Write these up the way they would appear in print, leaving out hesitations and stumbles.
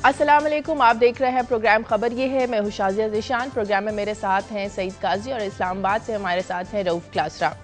अस्सलाम वालेकुम, आप देख रहे हैं प्रोग्राम खबर ये है। मैं हूं शाजिया ज़ीशान। प्रोग्राम में मेरे साथ हैं सईद काजी और इस्लामाबाद से हमारे साथ हैं रऊफ क्लासरा।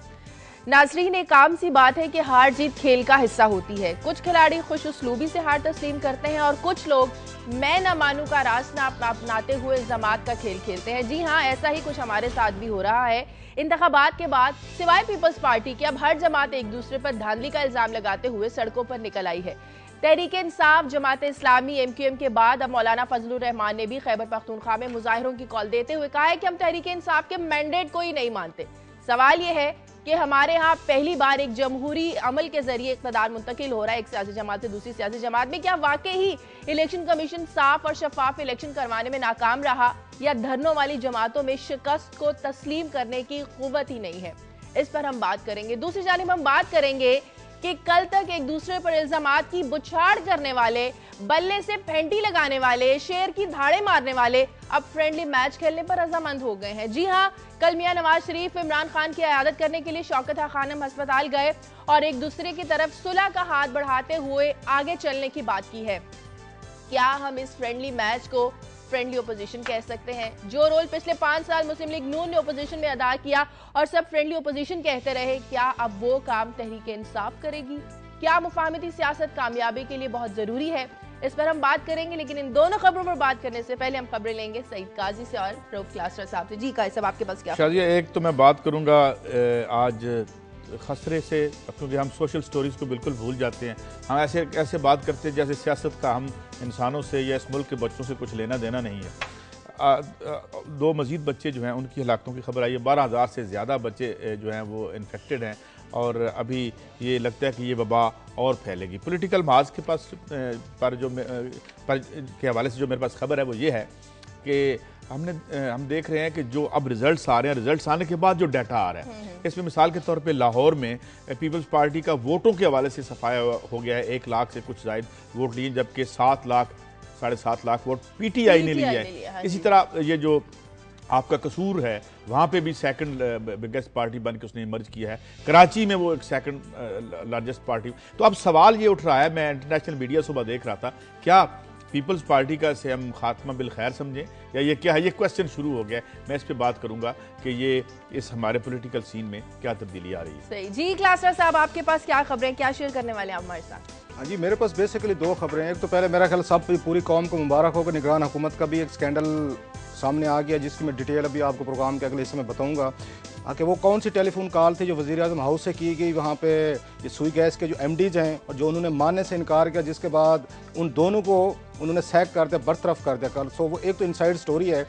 नाजरीन, एक आम सी बात है कि हार जीत खेल का हिस्सा होती है। कुछ खिलाड़ी खुश उस्लूबी से हार तस्लीम करते हैं और कुछ लोग मैं ना मानू का रास्ता अपनाते हुए जमात का खेल खेलते हैं। जी हाँ, ऐसा ही कुछ हमारे साथ भी हो रहा है। इंतखाबात के बाद सिवाय पीपल्स पार्टी के अब हर जमात एक दूसरे पर धांधली का इल्जाम लगाते हुए सड़कों पर निकल आई है। तहरीक इंसाफ, जमात इस्लामी, MQM के बाद अब मौलाना फजलुर रहमान ने भी खैबर पख्तूनख्वा में मुजाहिरों की कॉल देते हुए कहा है कि हम तहरीक इंसाफ के मैंडेट को ही नहीं मानते। सवाल यह है कि हमारे यहाँ पहली बार एक जमहूरी अमल के जरिए इक़्तिदार मुंतकिल हो रहा है एक सियासी जमात से दूसरी सियासी जमात में। क्या वाकई ही इलेक्शन कमीशन साफ और शफाफ इलेक्शन करवाने में नाकाम रहा, या धरनों वाली जमातों में शिकस्त को तस्लीम करने की कुव्वत ही नहीं है? इस पर हम बात करेंगे। दूसरी जानिब हम बात करेंगे कि कल तक एक दूसरे पर इल्जामात की बुछाड़ करने वाले, बल्ले से फेंटी लगाने वाले, शेर की धाड़े मारने वाले अब फ्रेंडली मैच खेलने पर रजामंद हो गए हैं। जी हाँ, कल मियां नवाज शरीफ इमरान खान की इयादत करने के लिए शौकत खानम अस्पताल गए और एक दूसरे की तरफ सुलह का हाथ बढ़ाते हुए आगे चलने की बात की है। क्या हम इस फ्रेंडली मैच को फ्रेंडली ओपोजिशन कह सकते हैं? जो रोल पिछले 5 साल मुस्लिम लीग नून ने ओपोजिशन में अदा किया और सब फ्रेंडली ओपोजिशन कहते रहे, क्या अब वो काम तहरीक इंसाफ करेगी? क्या मुफाहमती सियासत कामयाबी के लिए बहुत जरूरी है? इस पर हम बात करेंगे, लेकिन इन दोनों खबरों पर बात करने से पहले हम खबरें लेंगे सईद काजी से और रऊफ क्लासरा साहब से। जी काजी साहब, आपके पास क्या? शाजिया, एक तो मैं बात करूंगा आज खसरे से, क्योंकि हम सोशल स्टोरीज़ को बिल्कुल भूल जाते हैं। हम ऐसे बात करते हैं जैसे सियासत का हम इंसानों से या इस मुल्क के बच्चों से कुछ लेना देना नहीं है। 2 मज़ीद बच्चे जो हैं उनकी हलाकतों की खबर आई है। 12,000 से ज़्यादा बच्चे जो हैं वो इन्फेक्टेड हैं और अभी ये लगता है कि ये वबा और फैलेगी। पॉलिटिकल महाज के पास के हवाले से जो मेरे पास खबर है वो ये है कि हम देख रहे हैं कि जो अब रिजल्ट्स आ रहे हैं, रिजल्ट्स आने के बाद जो डाटा आ रहा है, इसमें मिसाल के तौर पे लाहौर में पीपल्स पार्टी का वोटों के हवाले से सफाया हो गया है। 1 लाख से कुछ जायद वोट लिए, जबकि 7 लाख 7.5 लाख वोट PTI ने लिया है। इसी तरह ये जो आपका कसूर है, वहाँ पे भी सेकंड बिगेस्ट पार्टी बन के उसने इमर्ज किया है। कराची में वो एक सेकंड लार्जेस्ट पार्टी। तो अब सवाल ये उठ रहा है, मैं इंटरनेशनल मीडिया सुबह देख रहा था, क्या पीपल्स पार्टी का से हम खात्मा बिल खैर समझें या ये क्या है? ये क्वेश्चन शुरू हो गया है। मैं इस पे बात करूंगा कि ये इस हमारे पॉलिटिकल सीन में क्या तब्दीली आ रही है। सही जी, क्लासर साहब आपके पास क्या खबरें, क्या शेयर करने वाले हैं आप हमारे साथ? हाँ जी, मेरे पास बेसिकली 2 खबरें हैं। एक तो पहले मेरा ख्याल सब पूरी कौम को मुबारक हो कि निगरान हुकूमत का भी एक स्कैंडल सामने आ गया, जिसकी मैं डिटेल अभी आपको प्रोग्राम के अगले हिस्से में बताऊंगा कि वो कौन सी टेलीफोन कॉल थी जो वज़ीर-ए-आज़म हाउस से की गई। वहाँ पे ये सुई गैस के जो MDs हैं और जो उन्होंने मानने से इनकार किया, जिसके बाद उन दोनों को उन्होंने सैक कर दिया, बरतरफ कर दिया कल। सो वो एक तो इनसाइड स्टोरी है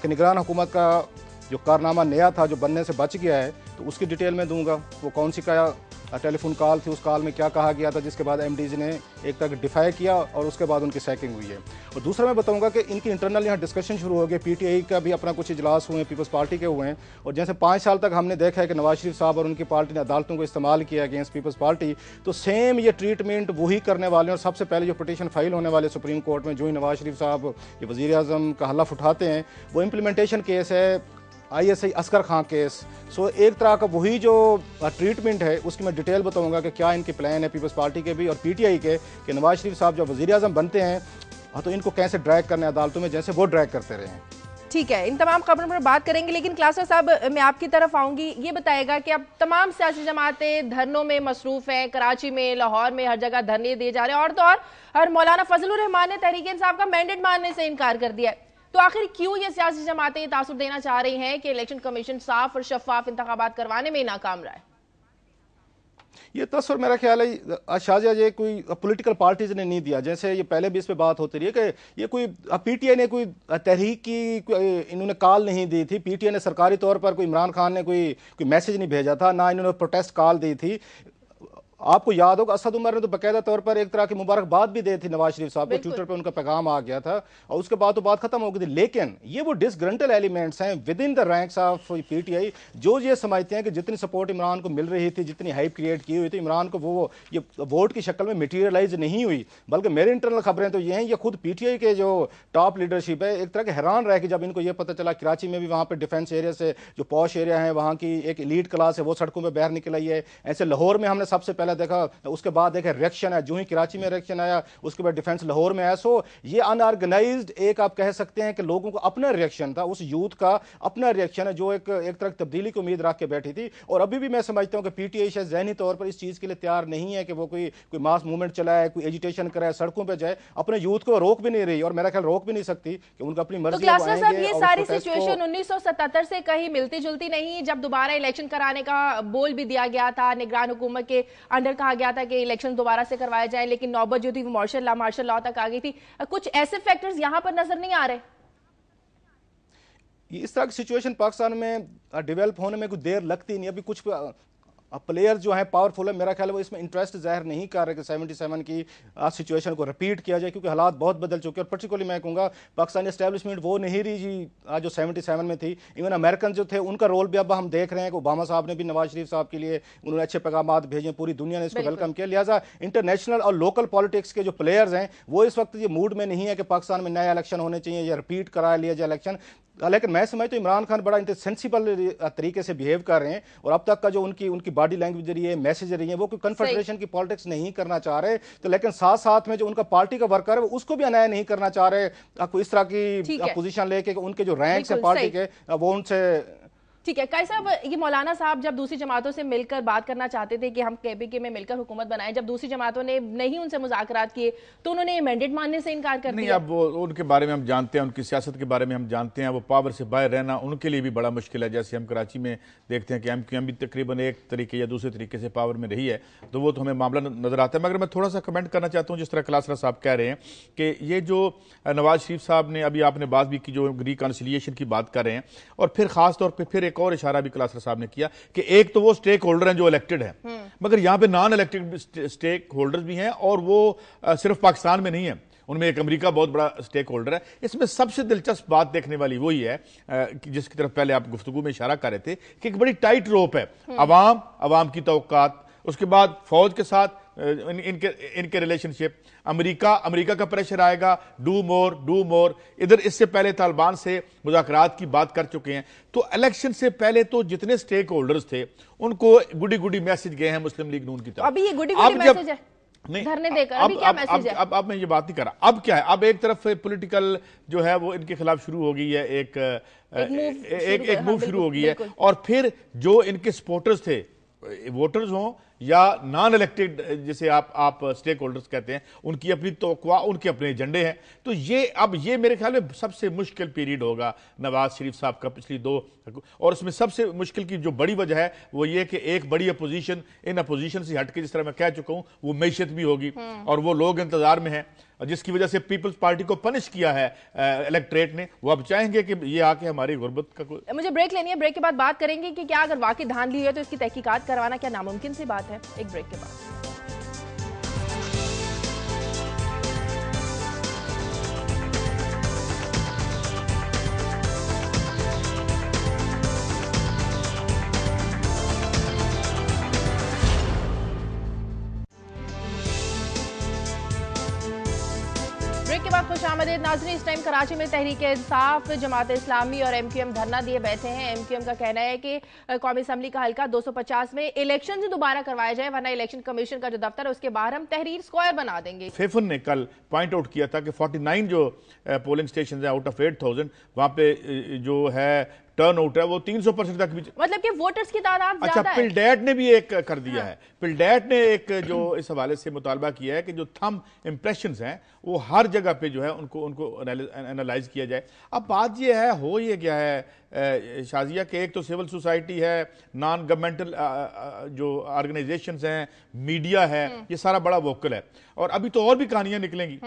कि निगरान हुकूमत का जो कारनामा नया था जो बनने से बच गया है, तो उसकी डिटेल मैं दूंगा। वो कौन सी का टेलीफोन कॉल थी, उस कॉल में क्या कहा गया था, जिसके बाद MDs ने एक तरह डिफाई किया और उसके बाद उनकी सैकिंग हुई है। और दूसरा मैं बताऊंगा कि इनकी इंटरनल यहाँ डिस्कशन शुरू हो गई। PTI का भी अपना कुछ इजलास हुए हैं, पीपल्स पार्टी के हुए हैं। और जैसे 5 साल तक हमने देखा है कि नवाज शरीफ साहब और उनकी पार्टी ने अदालतों को इस्तेमाल किया अगेंस्ट पीपल्स पार्टी, तो सेम ये ट्रीटमेंट वही करने वाले हैं। और सबसे पहले जो पिटीशन फाइल होने वाले सुप्रीम कोर्ट में, जो ही नवाज शरीफ साहब ये वज़ीर-ए-आज़म का हलफ उठाते हैं, वो इम्प्लीमेंटेशन केस है ISI असगर खां केस। सो एक तरह का वही जो ट्रीटमेंट है उसकी मैं डिटेल बताऊंगा कि क्या इनके प्लान है पीपल्स पार्टी के भी और PTI के, कि नवाज शरीफ साहब जब वज़ीर-ए-आज़म बनते हैं तो इनको कैसे ड्रैग करने अदालतों में, जैसे वो ड्रैग करते रहे हैं। ठीक है, इन तमाम खबरों पर बात करेंगे, लेकिन क्लासर साहब मैं आपकी तरफ आऊंगी। ये बताएगा कि अब तमाम सियासी जमातें धरनों में मसरूफ हैं। कराची में, लाहौर में, हर जगह धरने दिए जा रहे हैं और तो और मौलाना फजलुर रहमान ने तहरीक इंसाफ का मैंडेट मानने से इनकार कर दिया है। तो आखिर क्यों ये सियासी जमातें तासुर देना चाह रही हैं कि इलेक्शन कमीशन साफ और शफाफ इंतखाबात करवाने में नाकाम रहा है? ये तस्वर मेरा ख्याल है शाजिया, ये कोई पॉलिटिकल पार्टीज ने नहीं दिया। जैसे ये पहले भी इस पे बात होती रही है कि ये कोई PTI ने कोई तहरीक की इन्होंने कॉल नहीं दी थी। PTI ने सरकारी तौर पर कोई इमरान खान ने कोई मैसेज नहीं भेजा था, ना इन्होंने प्रोटेस्ट कॉल दी थी। आपको याद होगा असद उमर ने तो बाकायदा तौर पर एक तरह की मुबारकबाद भी दी थी नवाज शरीफ साहब को, ट्विटर पे उनका पैगाम आ गया था और उसके बाद तो बात खत्म हो गई थी। लेकिन ये वो डिसग्रंटल एलिमेंट्स हैं with in the ranks of PTI जो ये समझते हैं कि जितनी सपोर्ट इमरान को मिल रही थी, जितनी हाइप क्रिएट की हुई थी, इमरान को वो ये वोट की शक्ल में मटीरियलाइज नहीं हुई। बल्कि मेरी इंटरनल खबरें तो ये हैं, ये खुद PTI के जो टॉप लीडरशिप है एक तरह के हैरान रह कि जब इनको ये पता चला कराची में भी वहाँ पर डिफेंस एरिया से जो पॉश एरिया है वहाँ की एक एलीट क्लास है वो सड़कों पर बाहर निकल आई है। ऐसे लाहौर में हमने सबसे पहले पहले देखा, उसके बाद देखा रिएक्शन है, जो ही कराची में रिएक्शन आया, उसके बाद डिफेंस लाहौर में आया। सो ये अनऑर्गेनाइज्ड एक आप कह सकते हैं कि लोगों को अपना रिएक्शन था, उस यूथ का अपना रिएक्शन है जो एक तरह तब्दीली की उम्मीद रख के बैठी थी। और अभी भी मैं समझता हूं कि पीटीआई शायद ज़हनी तौर पर इस चीज़ के लिए तैयार नहीं है कि वो कोई मास मूवमेंट चलाए, कोई एजिटेशन कराए, सड़कों पर जाए। अपने यूथ को रोक भी नहीं रही और मेरा ख्याल रोक भी नहीं सकती कि उनका अपनी मर्जी। तो साहब ये सारी सिचुएशन 1977 से कहीं मिलती जुलती नहीं, जब दोबारा इलेक्शन कराने का बोल भी दिया गया था, निगरान हुकूमत के अंडर कहा गया था कि इलेक्शन दोबारा से करवाए जाए, लेकिन नौबत जो थी वो मार्शल लॉ तक आ गई थी। कुछ ऐसे फैक्टर्स यहां पर नजर नहीं आ रहे? इस तरह की सिचुएशन पाकिस्तान में डेवलप होने में कुछ देर लगती नहीं। अभी कुछ प्लेयर जो है पावरफुल है, मेरा ख्याल है वो इसमें इंटरेस्ट जाहिर नहीं कर रहे कि 77 की सिचुएशन को रिपीट किया जाए, क्योंकि हालात बहुत बदल चुके हैं। और पर्टिकुलरली मैं कहूँगा पाकिस्तानी एस्टेब्लिशमेंट वो नहीं रही जी जो 77 में थी। इवन अमेरिकन जो थे उनका रोल भी अब हम देख रहे हैं कि ओबामा साहब ने भी नवाज शरीफ साहब के लिए उन्होंने अच्छे पैगाम भेजे, पूरी दुनिया ने इसको वेलकम किया। लिहाजा इंटरनेशनल और लोकल पॉलिटिक्स के जो प्लेयर्स हैं वो इस वक्त ये मूड में नहीं है कि पाकिस्तान में नया इलेक्शन होने चाहिए या रिपीट करा लिया जाए इलेक्शन। लेकिन मैं समझता हूं इमरान खान बड़ा सेंसिबल तरीके से बिहेव कर रहे हैं और अब तक का जो उनकी बॉडी लैंग्वेज रही है, मैसेज रही है, वो कोई कन्फेडरेशन की पॉलिटिक्स नहीं करना चाह रहे। तो लेकिन साथ साथ में जो उनका पार्टी का वर्कर है उसको भी अन्याय नहीं करना चाह रहे, आपको इस तरह की पोजीशन लेके उनके जो रैंक्स है पार्टी के वो उनसे। ठीक है काई साहब, ये मौलाना साहब जब दूसरी जमातों से मिलकर बात करना चाहते थे कि हम केपीके में मिलकर हुकूमत बनाएं, जब दूसरी जमातों ने नहीं उनसे मुज़ाकरात किए तो उन्होंने मैंडेट मानने से इनकार कर दिया। अब वो उनके बारे में हम जानते हैं, उनकी सियासत के बारे में हम जानते हैं, वो पावर से बाहर रहना उनके लिए भी बड़ा मुश्किल है। जैसे हम कराची में देखते हैं कि एमक्यूएम भी तकरीबन एक तरीके या दूसरे तरीके से पावर में रही है, तो वो तो हमें मामला नजर आता है। मगर मैं थोड़ा सा कमेंट करना चाहता हूँ, जिस तरह कलासरा साहब कह रहे हैं कि ये जो नवाज शरीफ साहब ने अभी आपने बात भी की, जो रिकॉन्सिलिएशन की बात कर रहे हैं, और फिर खास तौर पर फिर एक और इशारा भी साहब ने किया कि एक तो वो स्टेक होल्डर हैं जो इलेक्टेड हैं, मगर यहां पे नॉन इलेक्टेड स्टेक होल्डर्स भी हैं, और वो सिर्फ पाकिस्तान में नहीं है, उनमें एक अमेरिका बहुत बड़ा स्टेक होल्डर है। इसमें सबसे दिलचस्प बात देखने वाली वही है जिसकी तरफ पहले आप गुफ्तगू में इशारा कर रहे थे कि एक बड़ी टाइट रोप है, अवाम की तवक्कात, उसके बाद फौज के साथ इनके रिलेशनशिप, अमेरिका का प्रेशर आएगा, डू मोर। इधर इससे पहले तालिबान से मुज़ाकरात की बात कर चुके हैं। तो इलेक्शन से पहले तो जितने स्टेक होल्डर्स थे उनको गुडी मैसेज गए हैं मुस्लिम लीग नून की तरफ। अभी ये गुडी मैसेज है नहीं धरने देकर, अभी क्या मैसेज है? अब मैं ये बात नहीं कर रहा। अब क्या है, अब एक तरफ पॉलिटिकल जो है वो इनके खिलाफ शुरू हो गई है, एक मूव शुरू हो गई है, और फिर जो इनके सपोर्टर्स थे, वोटर्स हों या नॉन इलेक्टेड जिसे आप स्टेक होल्डर्स कहते हैं, उनकी अपनी तवक्कुआ, उनके अपने एजेंडे हैं। तो ये मेरे ख्याल में सबसे मुश्किल पीरियड होगा नवाज शरीफ साहब का पिछली दो, और उसमें सबसे मुश्किल की जो बड़ी वजह है वो ये कि एक बड़ी अपोजिशन, इन अपोजिशन से हटके जिस तरह मैं कह चुका हूं, वो मैशियत भी होगी और वो लोग इंतजार में हैं, जिसकी वजह से पीपल्स पार्टी को पनिश किया है इलेक्ट्रेट ने। वो अब चाहेंगे कि ये आके हमारी गुर्बत का मुझे ब्रेक लेनी है, ब्रेक के बाद बात करेंगे कि क्या अगर वाकई धांधली है तो इसकी तहकीकात करवाना क्या नामुमकिन सी बात है। एक ब्रेक के बाद खुशामदीद नाज़रीन। इस टाइम कराची में तहरीक इंसाफ, जमात इस्लामी और एमक्यूएम धरना दिए बैठे हैं। एमक्यूएम का कहना है कि कौमी असम्बली का हल्का 250 में इलेक्शन दोबारा करवाया जाए, वरना इलेक्शन कमीशन का जो दफ्तर है उसके बाहर हम तहरीर स्क्वायर बना देंगे। फैफन ने कल पॉइंट आउट किया था कि 49 जो पोलिंग स्टेशन है आउट ऑफ 8000, वहां पे जो है टर्न आउट है वो 300% तक भी, मतलब कि वोटर्स की तादाद अच्छा ज्यादा है। पिलडैट ने भी एक कर दिया है, पिलडैट ने एक जो इस हवाले से मुतालबा किया है कि जो थंब इंप्रेशंस हैं वो हर जगह पे जो है उनको एनालाइज किया जाए। अब बात ये है, हो ये क्या है शाजिया के, एक तो सिविल सोसाइटी है, नॉन गवर्नमेंटल जो ऑर्गेनाइजेशंस हैं, मीडिया है, ये सारा बड़ा वोकल है, और अभी तो और भी कहानियां निकलेंगी।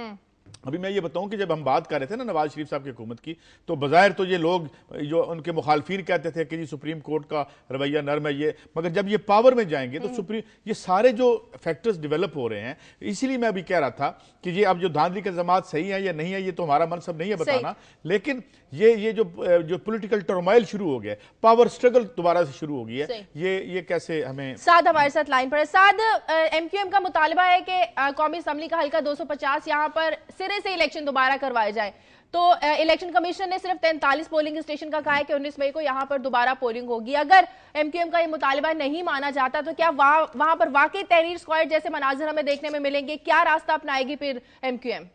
अभी मैं ये बताऊं कि जब हम बात कर रहे थे ना नवाज शरीफ साहब की हुकूमत की, तो बज़ाहिर तो ये लोग जो उनके मुखालफीन कहते थे कि जी सुप्रीम कोर्ट का रवैया नर्म है ये, मगर जब ये पावर में जाएंगे तो ये सारे जो फैक्टर्स डेवलप हो रहे हैं। इसीलिए मैं अभी कह रहा था कि ये अब जो धांधली के इल्जामात सही है या नहीं है ये तो हमारा मनसब नहीं है बताना, लेकिन ये जो पॉलिटिकल टर्मोइल शुरू हो गया, पावर स्ट्रगल दोबारा से शुरू हो गई है, ये कैसे हमें। साद हमारे साथ लाइन पर है। साद, एमक्यूएम का मुतालबा है कि कौमी असम्बली का हल्का 250 यहाँ पर सिरे से इलेक्शन दोबारा करवाए जाए, तो इलेक्शन कमीशन ने सिर्फ 43 पोलिंग स्टेशन का कहा है कि 19 मई को यहां पर दोबारा पोलिंग होगी। अगर एमक्यूएम का ये मुतालिबा नहीं माना जाता तो क्या वहां पर वाकई तहरीर स्क्वाड जैसे मनाजिर हमें देखने में मिलेंगे? क्या रास्ता अपनाएगी फिर एमक्यूएम?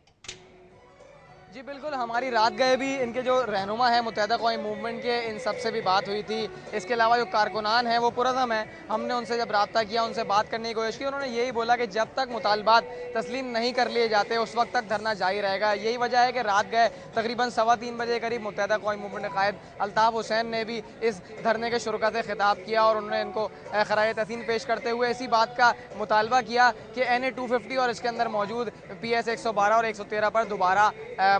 जी बिल्कुल, हमारी रात गए भी इनके जो रहनुमा है मुत्तहिदा कौमी मूवमेंट के, इन सबसे भी बात हुई थी। इसके अलावा जो कारकुनान हैं वो पुरज़म है, हमने उनसे जब रब्ता किया, उनसे बात करने की कोशिश की, उन्होंने यही बोला कि जब तक मुतालबात तस्लीम नहीं कर लिए जाते उस वक्त तक धरना जारी रहेगा। यही वजह है कि रात गए तकरीबन 3:15 बजे करीब मुत्तहिदा कौमी मूवमेंट के कायद अल्ताफ़ हुसैन ने भी इस धरने के शुरुका से खिताब किया और उन्होंने इनको खराए तहसीन पेश करते हुए इसी बात का मुतालबा किया कि NA 250 और इसके अंदर मौजूद PS 112 और 113 पर दोबारा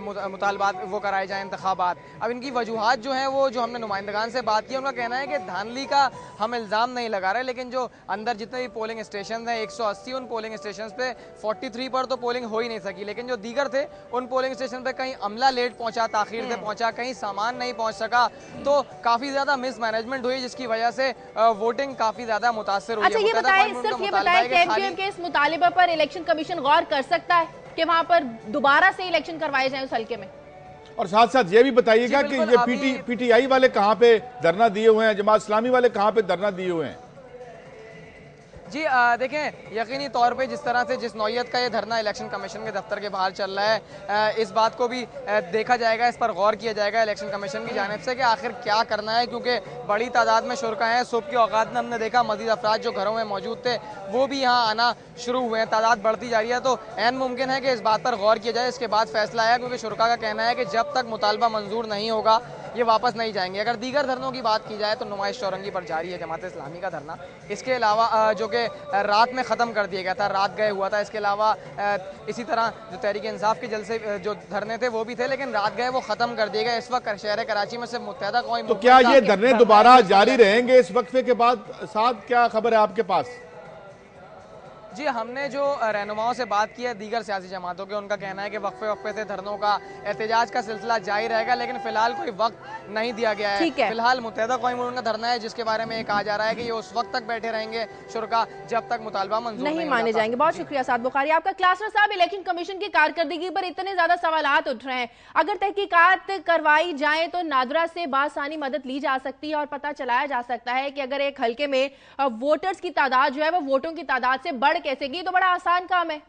मुतालबात वो कराए जाए इंतखाबात। अब इनकी वजूहात जो हैं वो जो हमने नुमाइंदगान से बात की, उनका कहना है कि धांधली का हम इल्ज़ाम नहीं लगा रहे, लेकिन जो अंदर जितने भी पोलिंग स्टेशन हैं 180 उन पोलिंग स्टेशन पे 43 पर तो पोलिंग हो ही नहीं सकी, लेकिन जो दीगर थे उन पोलिंग स्टेशन पे कहीं अमला लेट पहुंचा, ताखीर से पहुंचा, कहीं सामान नहीं पहुंच सका, तो काफ़ी ज़्यादा मिसमैनेजमेंट हुई जिसकी वजह से वोटिंग काफ़ी ज़्यादा मुतासर हुई। अच्छा ये बताएं, सिर्फ ये बताएं कि एमक्यूएम के इस मुतालिबा पर इलेक्शन कमीशन गौर कर सकता है कि वहां पर दोबारा से इलेक्शन करवाए जाएं उस हल्के में? और साथ साथ ये भी बताइएगा कि ये PTI वाले कहां पे धरना दिए हुए हैं, जमात इस्लामी वाले कहां पे धरना दिए हुए हैं? जी देखें, यकीनी तौर पे जिस तरह से जिस नौयत का ये धरना इलेक्शन कमीशन के दफ्तर के बाहर चल रहा है, इस बात को भी देखा जाएगा, इस पर गौर किया जाएगा इलेक्शन कमीशन की जानिब से कि आखिर क्या करना है, क्योंकि बड़ी तादाद में शुरका हैं। सुबह के औकात में हमने देखा मजीद अफराद जो घरों में मौजूद थे वो भी यहाँ आना शुरू हुए हैं, तादाद बढ़ती जा रही है। तो ऐन मुमकिन है कि इस बात पर गौर किया जाए, इसके बाद फैसला आया, क्योंकि शुरका का कहना है कि जब तक मुतालबा मंजूर नहीं होगा ये वापस नहीं जाएंगे। अगर दीगर धरनों की बात की जाए तो नुमाइश चौरंगी पर जारी है जमात इस्लामी का धरना, इसके अलावा जो कि रात में ख़त्म कर दिया गया था, रात गए हुआ था। इसके अलावा इसी तरह जो तहरीक इंसाफ के जलसे जो धरने थे वो भी थे, लेकिन रात गए वो ख़त्म कर दिए गए। इस वक्त शहर कराची में सिर्फ मुत्तहिदा कौमी तो क्या ये धरने दोबारा जारी रहेंगे इस वक्फे के बाद? साथ क्या खबर है आपके पास? जी हमने जो रहनुमाओं से बात की है दीगर सियासी जमातों के, उनका कहना है कि वक्फे वक्फे से धरनों का एहतजाज का सिलसिला जारी रहेगा, लेकिन फिलहाल कोई वक्त नहीं दिया गया है। फिलहाल मुत्तहिदा कौमी मूवमेंट का धरना है जिसके बारे में कहा जा रहा है कि ये उस वक्त तक बैठे रहेंगे शुरका जब तक मुतालबा मंजूर नहीं माने जाएंगे। बहुत शुक्रिया साद बुखारी आपका। क्लासर साहब, इलेक्शन कमीशन की कारकर्दगी पर इतने ज्यादा सवालात उठ रहे हैं, अगर तहकीकात करवाई जाए तो नादरा से बासानी मदद ली जा सकती है और पता चलाया जा सकता है कि अगर एक हल्के में वोटर्स की तादाद जो है वो वोटों की तादाद से बढ़ कैसे गई, तो बड़ा आसान काम है।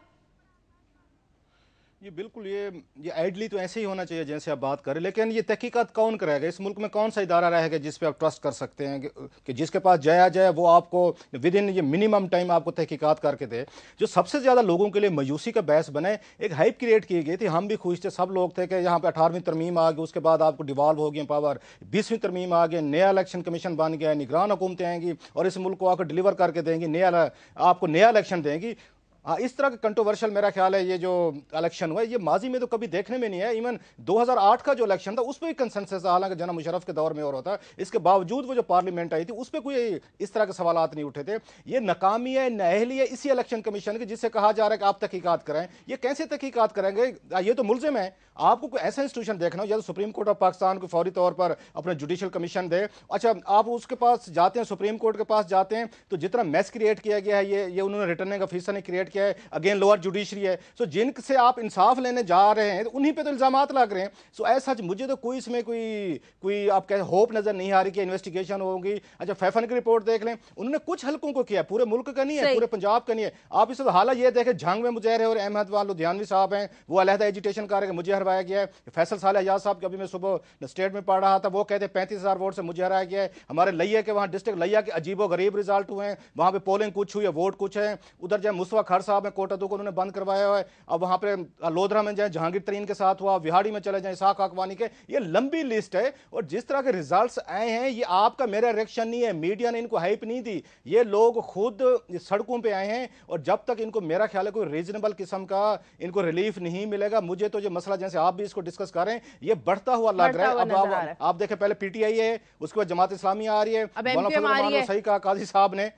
ये बिल्कुल ये आइडली तो ऐसे ही होना चाहिए जैसे आप बात करें, लेकिन ये तहकीकात कौन कराएगा? इस मुल्क में कौन सा इदारा रहेगा जिस पे आप ट्रस्ट कर सकते हैं कि जिसके पास जाया जाए वो आपको विद इन ये मिनिमम टाइम आपको तहकीकात करके दे। जो सबसे ज़्यादा लोगों के लिए मायूसी का बहस बने, एक हाइप क्रिएट की गई थी, हम भी खुश थे, सब लोग थे कि यहाँ पे 18वीं तरमीम आ गई, उसके बाद आपको डिवॉल्व हो गई पावर, 20वीं तरमीम आ गई, नया इलेक्शन कमीशन बन गया, निगरान हुकूमतें आएंगी और इस मुल्क को आकर डिलीवर करके देंगी, आपको नया इलेक्शन देंगी। हाँ, इस तरह का कंट्रोवर्शियल मेरा ख्याल है ये जो इलेक्शन हुआ है ये माजी में तो कभी देखने में नहीं है। इवन 2008 का जो इलेक्शन था उस पर भी कंसेंसस, हालांकि जना मुशर्रफ के दौर में और होता, इसके बावजूद वो जो पार्लियामेंट आई थी उस पर कोई इस तरह के सवालात नहीं उठे थे। ये नाकामी है, नाअहली है इसी इलेक्शन कमीशन की, जिससे कहा जा रहा है कि आप तहकीकात कराएं। ये कैसे तहकीकात करेंगे? ये तो मुल्जिम है। आपको कोई ऐसा इंस्टीट्यूशन देखना हो या तो सुप्रीम कोर्ट ऑफ पाकिस्तान को फौरी तौर पर अपने जुडिशल कमीशन दे। अच्छा, आप उसके पास जाते हैं, सुप्रीम कोर्ट के पास जाते हैं, तो जितना मैस क्रिएट किया गया है ये उन्होंने रिटर्निंग ऑफिसर ने क्रिएट किया है, अगेन लोअर जुडिशरी है। सो जिनसे आप इंसाफ लेने जा रहे हैं उन्हीं पे तो इल्जामात लग रहे हैं। सो ऐसा मुझे तो कोई इसमें कोई आप कह होप नजर नहीं आ रही कि इन्वेस्टिगेशन होगी। अच्छा, फैफन की रिपोर्ट देख लें, उन्होंने कुछ हल्कों को किया, पूरे मुल्क का नहीं है, पूरे पंजाब का नहीं है। आप इस हालत ये देखें, झांग में मुजहर और अहमद वाल लुधियानवी साहब हैं, वो अलहदा एजुटेशन कर रहे हैं, मुझे हरवाया गया है। फैसल साल एजाज साहब के अभी मैं सुबह स्टेट में पढ़ रहा था, वो कहते 35,000 वोट से मुझे हराया गया है। हमारे लिया के वहाँ डिस्ट्रिक्ट लिया के अजीबो गरीब रिजल्ट हुए हैं, वहाँ पे पोलिंग कुछ हुई है, वोट कुछ है। उधर जाए मुसवा खर साहब है, कोटादू को उन्होंने बंद करवाया हुआ है। अब वहाँ पे लोधरा में जाए जहांगीर तरीन के साथ हुआ, विहाड़ी में चले जाए इसाक अकवानी के, ये लंबी लिस्ट है। और जिस तरह के रिजल्ट्स आए हैं ये आपका मेरा रिएक्शन नहीं है, मीडिया ने इनको हाइप नहीं दी, ये लोग खुद सड़कों पे आए हैं। और जब तक इनको मेरा ख्याल है कोई रीजनेबल किस्म का इनको रिलीफ नहीं मिलेगा, मुझे तो ये मसला जैसे आप भी इसको डिस्कस कर रहे हैं ये बढ़ता हुआ लग रहा है। अब आप देखें, पहले पीटीआई है, उसके बाद जमात इस्लामी आ रही है, सही कहा काजी साहब ने।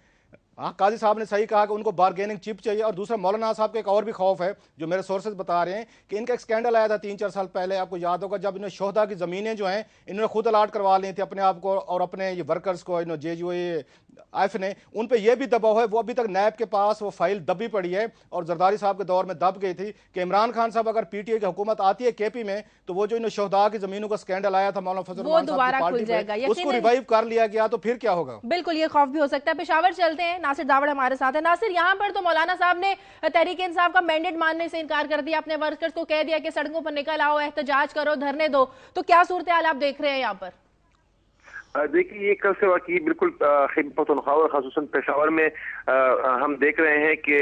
हाँ, काजी साहब ने सही कहा कि उनको बारगेनिंग चिप चाहिए। और दूसरा मौलाना साहब का एक और भी खौफ है जो मेरे सोर्सेज बता रहे हैं कि इनका एक स्कैंडल आया था 3-4 साल पहले, आपको याद होगा, जब इन्होंने शोहदा की ज़मीनें जो हैं इन्होंने खुद अलाट करवा ली थी अपने आप को और अपने ये वर्कर्स को, JUA आईएफ ने, उन पे ये भी दबाव है, वो अभी तक नैब के पास वो फाइल दबी पड़ी है और जरदारी साहब के दौर में दब गई थी कि इमरान खान साहब अगर पीटीआई की हुकूमत आती है केपी में तो वो जो इन शोहदा की जमीनों का स्कैंडल आया था मौलाना फजल रहमान साहब की पार्टी पे, उसको रिवाइव कर लिया गया तो फिर क्या होगा? बिल्कुल, ये खौफ भी हो सकता है। पेशावर चलते हैं, नासिर दावड़ हमारे साथ है। नासिर, यहाँ पर तो मौलाना साहब ने तहरीक इंसाफ का मैंडेट मानने से इनकार कर दिया, अपने वर्कर्स को कह दिया कि सड़कों पर निकल आओ, एहतजाज करो, धरने दो। तो क्या सूरत हाल आप देख रहे हैं यहाँ पर? देखिए, ये कल से वाकई बिल्कुल खैबर पख्तूनख्वा और खासतौन पेशावर में हम देख रहे हैं कि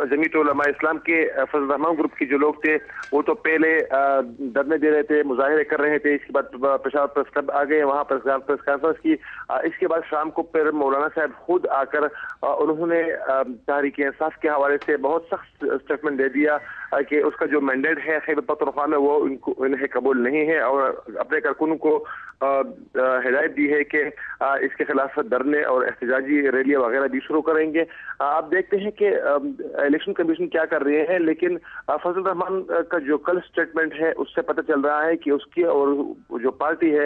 जमीयत उलमा इस्लाम के फजल रहमान ग्रुप के जो लोग थे वो तो पहले धरने दे रहे थे, मुजाहिरे कर रहे थे, इसके बाद पेशावर प्रेस क्लब आ गए, वहाँ प्रेस कॉन्फ्रेंस की। इसके बाद शाम को फिर मौलाना साहब खुद आकर उन्होंने तहरीक इंसाफ के हवाले से बहुत सख्त स्टेटमेंट दे दिया कि उसका जो मैंडेट है खैबर पख्तूनख्वा में वो इन्हें कबूल नहीं है और अपने कारकुनों को हिदायत दी है कि इसके खिलाफ धरने और एहतजाजी रैलियां वगैरह भी शुरू करेंगे। आप देखते हैं कि इलेक्शन कमीशन क्या कर रहे हैं, लेकिन फजल रहमान का जो कल स्टेटमेंट है उससे पता चल रहा है कि उसकी और जो पार्टी है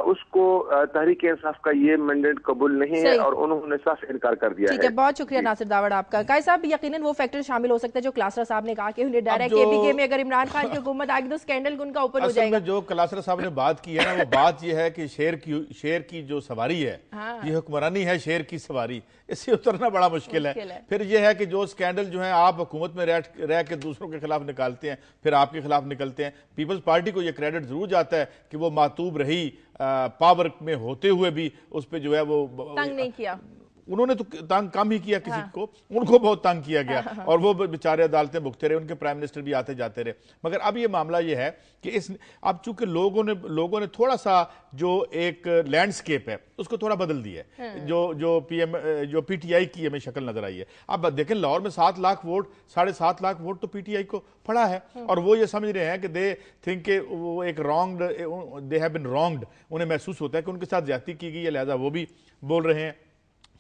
उसको तहरीक इंसाफ का ये मैंडेट कबूल नहीं है और उन्होंने साफ इनकार कर दिया है। बहुत शुक्रिया नासिर दावड़ आपका। काई साहब, यकीनन वो फैक्टर शामिल हो सकता है जो क्लासरा साहब ने कहा कि उन्हें डर है कि केपीके में अगर इमरान खान की हुकूमत आएगी तो स्कैंडल उनका ऊपर हो जाएगा। जो क्लासरा साहब ने बात की है ना, वो बात ये है कि शेर की जो सवारी है, ये हुक्मरानी है शेर की सवारी, इससे उतरना बड़ा मुश्किल है। फिर ये है कि जो स्कैंडल जो है आप हुकूमत में रह के दूसरों के खिलाफ निकालते हैं, फिर आपके खिलाफ निकलते हैं। पीपल्स पार्टी को ये क्रेडिट जरूर जाता है कि वो मातूब रही, पावर में होते हुए भी उस पर जो है वो तंग नहीं किया। उन्होंने तो तंग कम ही किया किसी को, उनको बहुत तंग किया गया और वो बेचारे अदालतें भुगते रहे, उनके प्राइम मिनिस्टर भी आते जाते रहे। मगर अब ये मामला ये है कि अब चूंकि लोगों ने थोड़ा सा जो एक लैंडस्केप है उसको थोड़ा बदल दिया है, जो पीटीआई की हमें शक्ल नजर आई है। अब देखें, लाहौर में 7 लाख वोट, 7.5 लाख वोट तो पीटीआई को पड़ा है और वो ये समझ रहे हैं कि दे थिंक के वो एक दे हैव बीन रॉन्ग्ड, उन्हें महसूस होता है कि उनके साथ ज्यादती की गई है, लिहाजा वो भी बोल रहे हैं।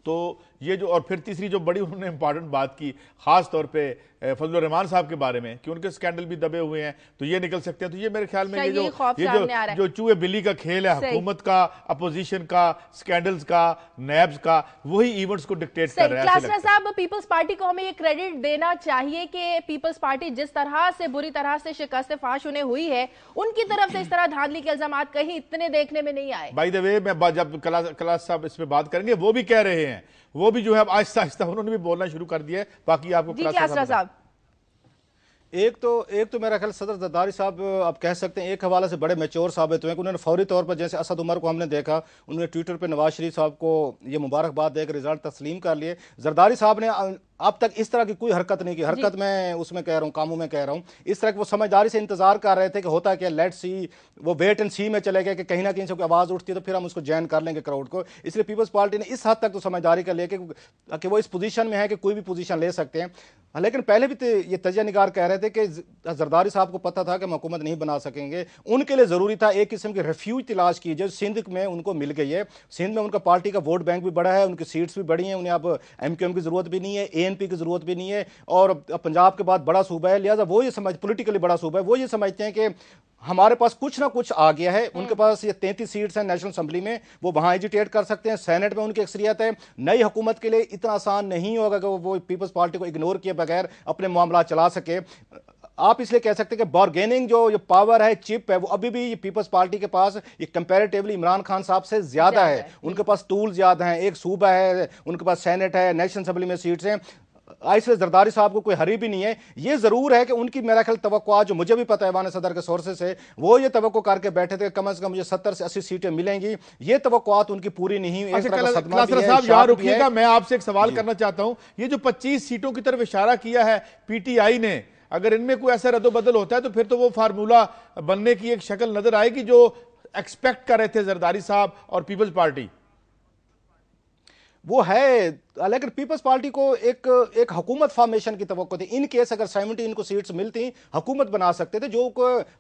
तो ये जो, और फिर तीसरी जो बड़ी उन्होंने इंपॉर्टेंट बात की खास तौर पे फजल रहमान साहब के बारे में कि उनके स्कैंडल भी दबे हुए हैं तो ये निकल सकते हैं। तो ये मेरे ख्याल में ये जो चूहे बिल्ली का खेल है हुकूमत का, अपोजिशन का, स्कैंडल्स का, नैब्स का, वही इवेंट्स को डिक्टेट कर रहा है। क्लासरा साहब, पीपल्स पार्टी को हमें ये क्रेडिट देना चाहिए कि पीपल्स पार्टी जिस तरह से बुरी तरह से शिकस्त फाश उन्हें हुई है, उनकी तरफ से इस तरह धांधली के इल्जाम कहीं इतने देखने में नहीं आए। बाय द वे, मैं जब क्लास साहब इसमें बात करेंगे वो भी कह रहे हैं, वो भी जो है आहिस्ता आहिस्ता उन्होंने भी बोलना शुरू कर दिया है। बाकी आपको क्लासरा साहब, एक तो मेरा ख्याल सदर जरदारी साहब आप कह सकते हैं एक हवाले से बड़े मैच्योर साबित हुए कि उन्होंने फौरी तौर पर, जैसे असद उमर को हमने देखा, उन्होंने ट्विटर पे नवाज शरीफ साहब को ये मुबारकबाद देकर रिजल्ट तस्लीम कर लिए। जरदारी साहब ने अब तक इस तरह की कोई हरकत नहीं की, हरकत मैं उसमें कह रहा हूँ, कामों में कह रहा हूँ, इस तरह की वो समझदारी से इंतजार कर रहे थे कि होता क्या, लेट्स सी, वो वेट एंड सी में चले गए कि कहीं ना कहीं से कोई आवाज उठती है तो फिर हम उसको जॉइन कर लेंगे क्राउड को। इसलिए पीपल्स पार्टी ने इस हद तक तो समझदारी कर लिया कि वो इस पोजीशन में है कि कोई भी पोजीशन ले सकते हैं। लेकिन पहले भी तो ये तजिया निगार कह रहे थे कि जरदारी साहब को पता था कि हम हुकूमत नहीं बना सकेंगे, उनके लिए जरूरी था एक किस्म की रेफ्यूज तलाश की जो सिंध में उनको मिल गई है। सिंध में उनका पार्टी का वोट बैंक भी बड़ा है, उनकी सीट्स भी बड़ी हैं, उन्हें अब एमक्यूएम की जरूरत भी नहीं है, एएनपी की जरूरत भी नहीं है और पंजाब के बाद बड़ा सूबा है, लिहाजा वो ये पॉलिटिकली बड़ा सूबा है, वो ये समझते हैं कि हमारे पास कुछ ना कुछ आ गया है। उनके पास ये 33 सीट्स हैं नेशनल असेंबली में, वो वहां एजिटेट कर सकते हैं, सेनेट में उनकी अक्सरियत है। नई हुकूमत के लिए इतना आसान नहीं होगा कि वो पीपल्स पार्टी को इग्नोर किए बगैर अपने मामला चला सके। आप इसलिए कह सकते हैं कि बार्गेनिंग जो पावर है, चिप है, वो अभी भी पीपल्स पार्टी के पास ये कंपैरेटिवली इमरान खान साहब से ज्यादा है। उनके पास टूल ज्यादा हैं, एक सूबा है, उनके पास सेनेट है, नेशनल असेंबली में सीट्स हैं। इसलिए जरदारी साहब को कोई हरी भी नहीं है। ये जरूर है कि उनकी मेरा ख्याल तवक्कुआत, जो मुझे भी पता है वान सदर के सोर्सेस से, वो ये तवक्को करके बैठे थे कम से कम मुझे 70 से 80 सीटें मिलेंगी। ये तवक्कुआत उनकी पूरी नहीं हुई। मैं आपसे एक सवाल करना चाहता हूं, ये जो 25 सीटों की तरफ इशारा किया है पीटीआई ने, अगर इनमें कोई ऐसा रद्दोबदल होता है तो फिर तो वो फार्मूला बनने की एक शक्ल नजर आएगी जो एक्सपेक्ट कर रहे थे जरदारी साहब और पीपल्स पार्टी। वो है, लेकिन पीपल्स पार्टी को एक हुकूमत फॉर्मेशन की तवक्को थी। इन केस अगर 70 इनको सीट्स मिलती, हुकूमत बना सकते थे, जो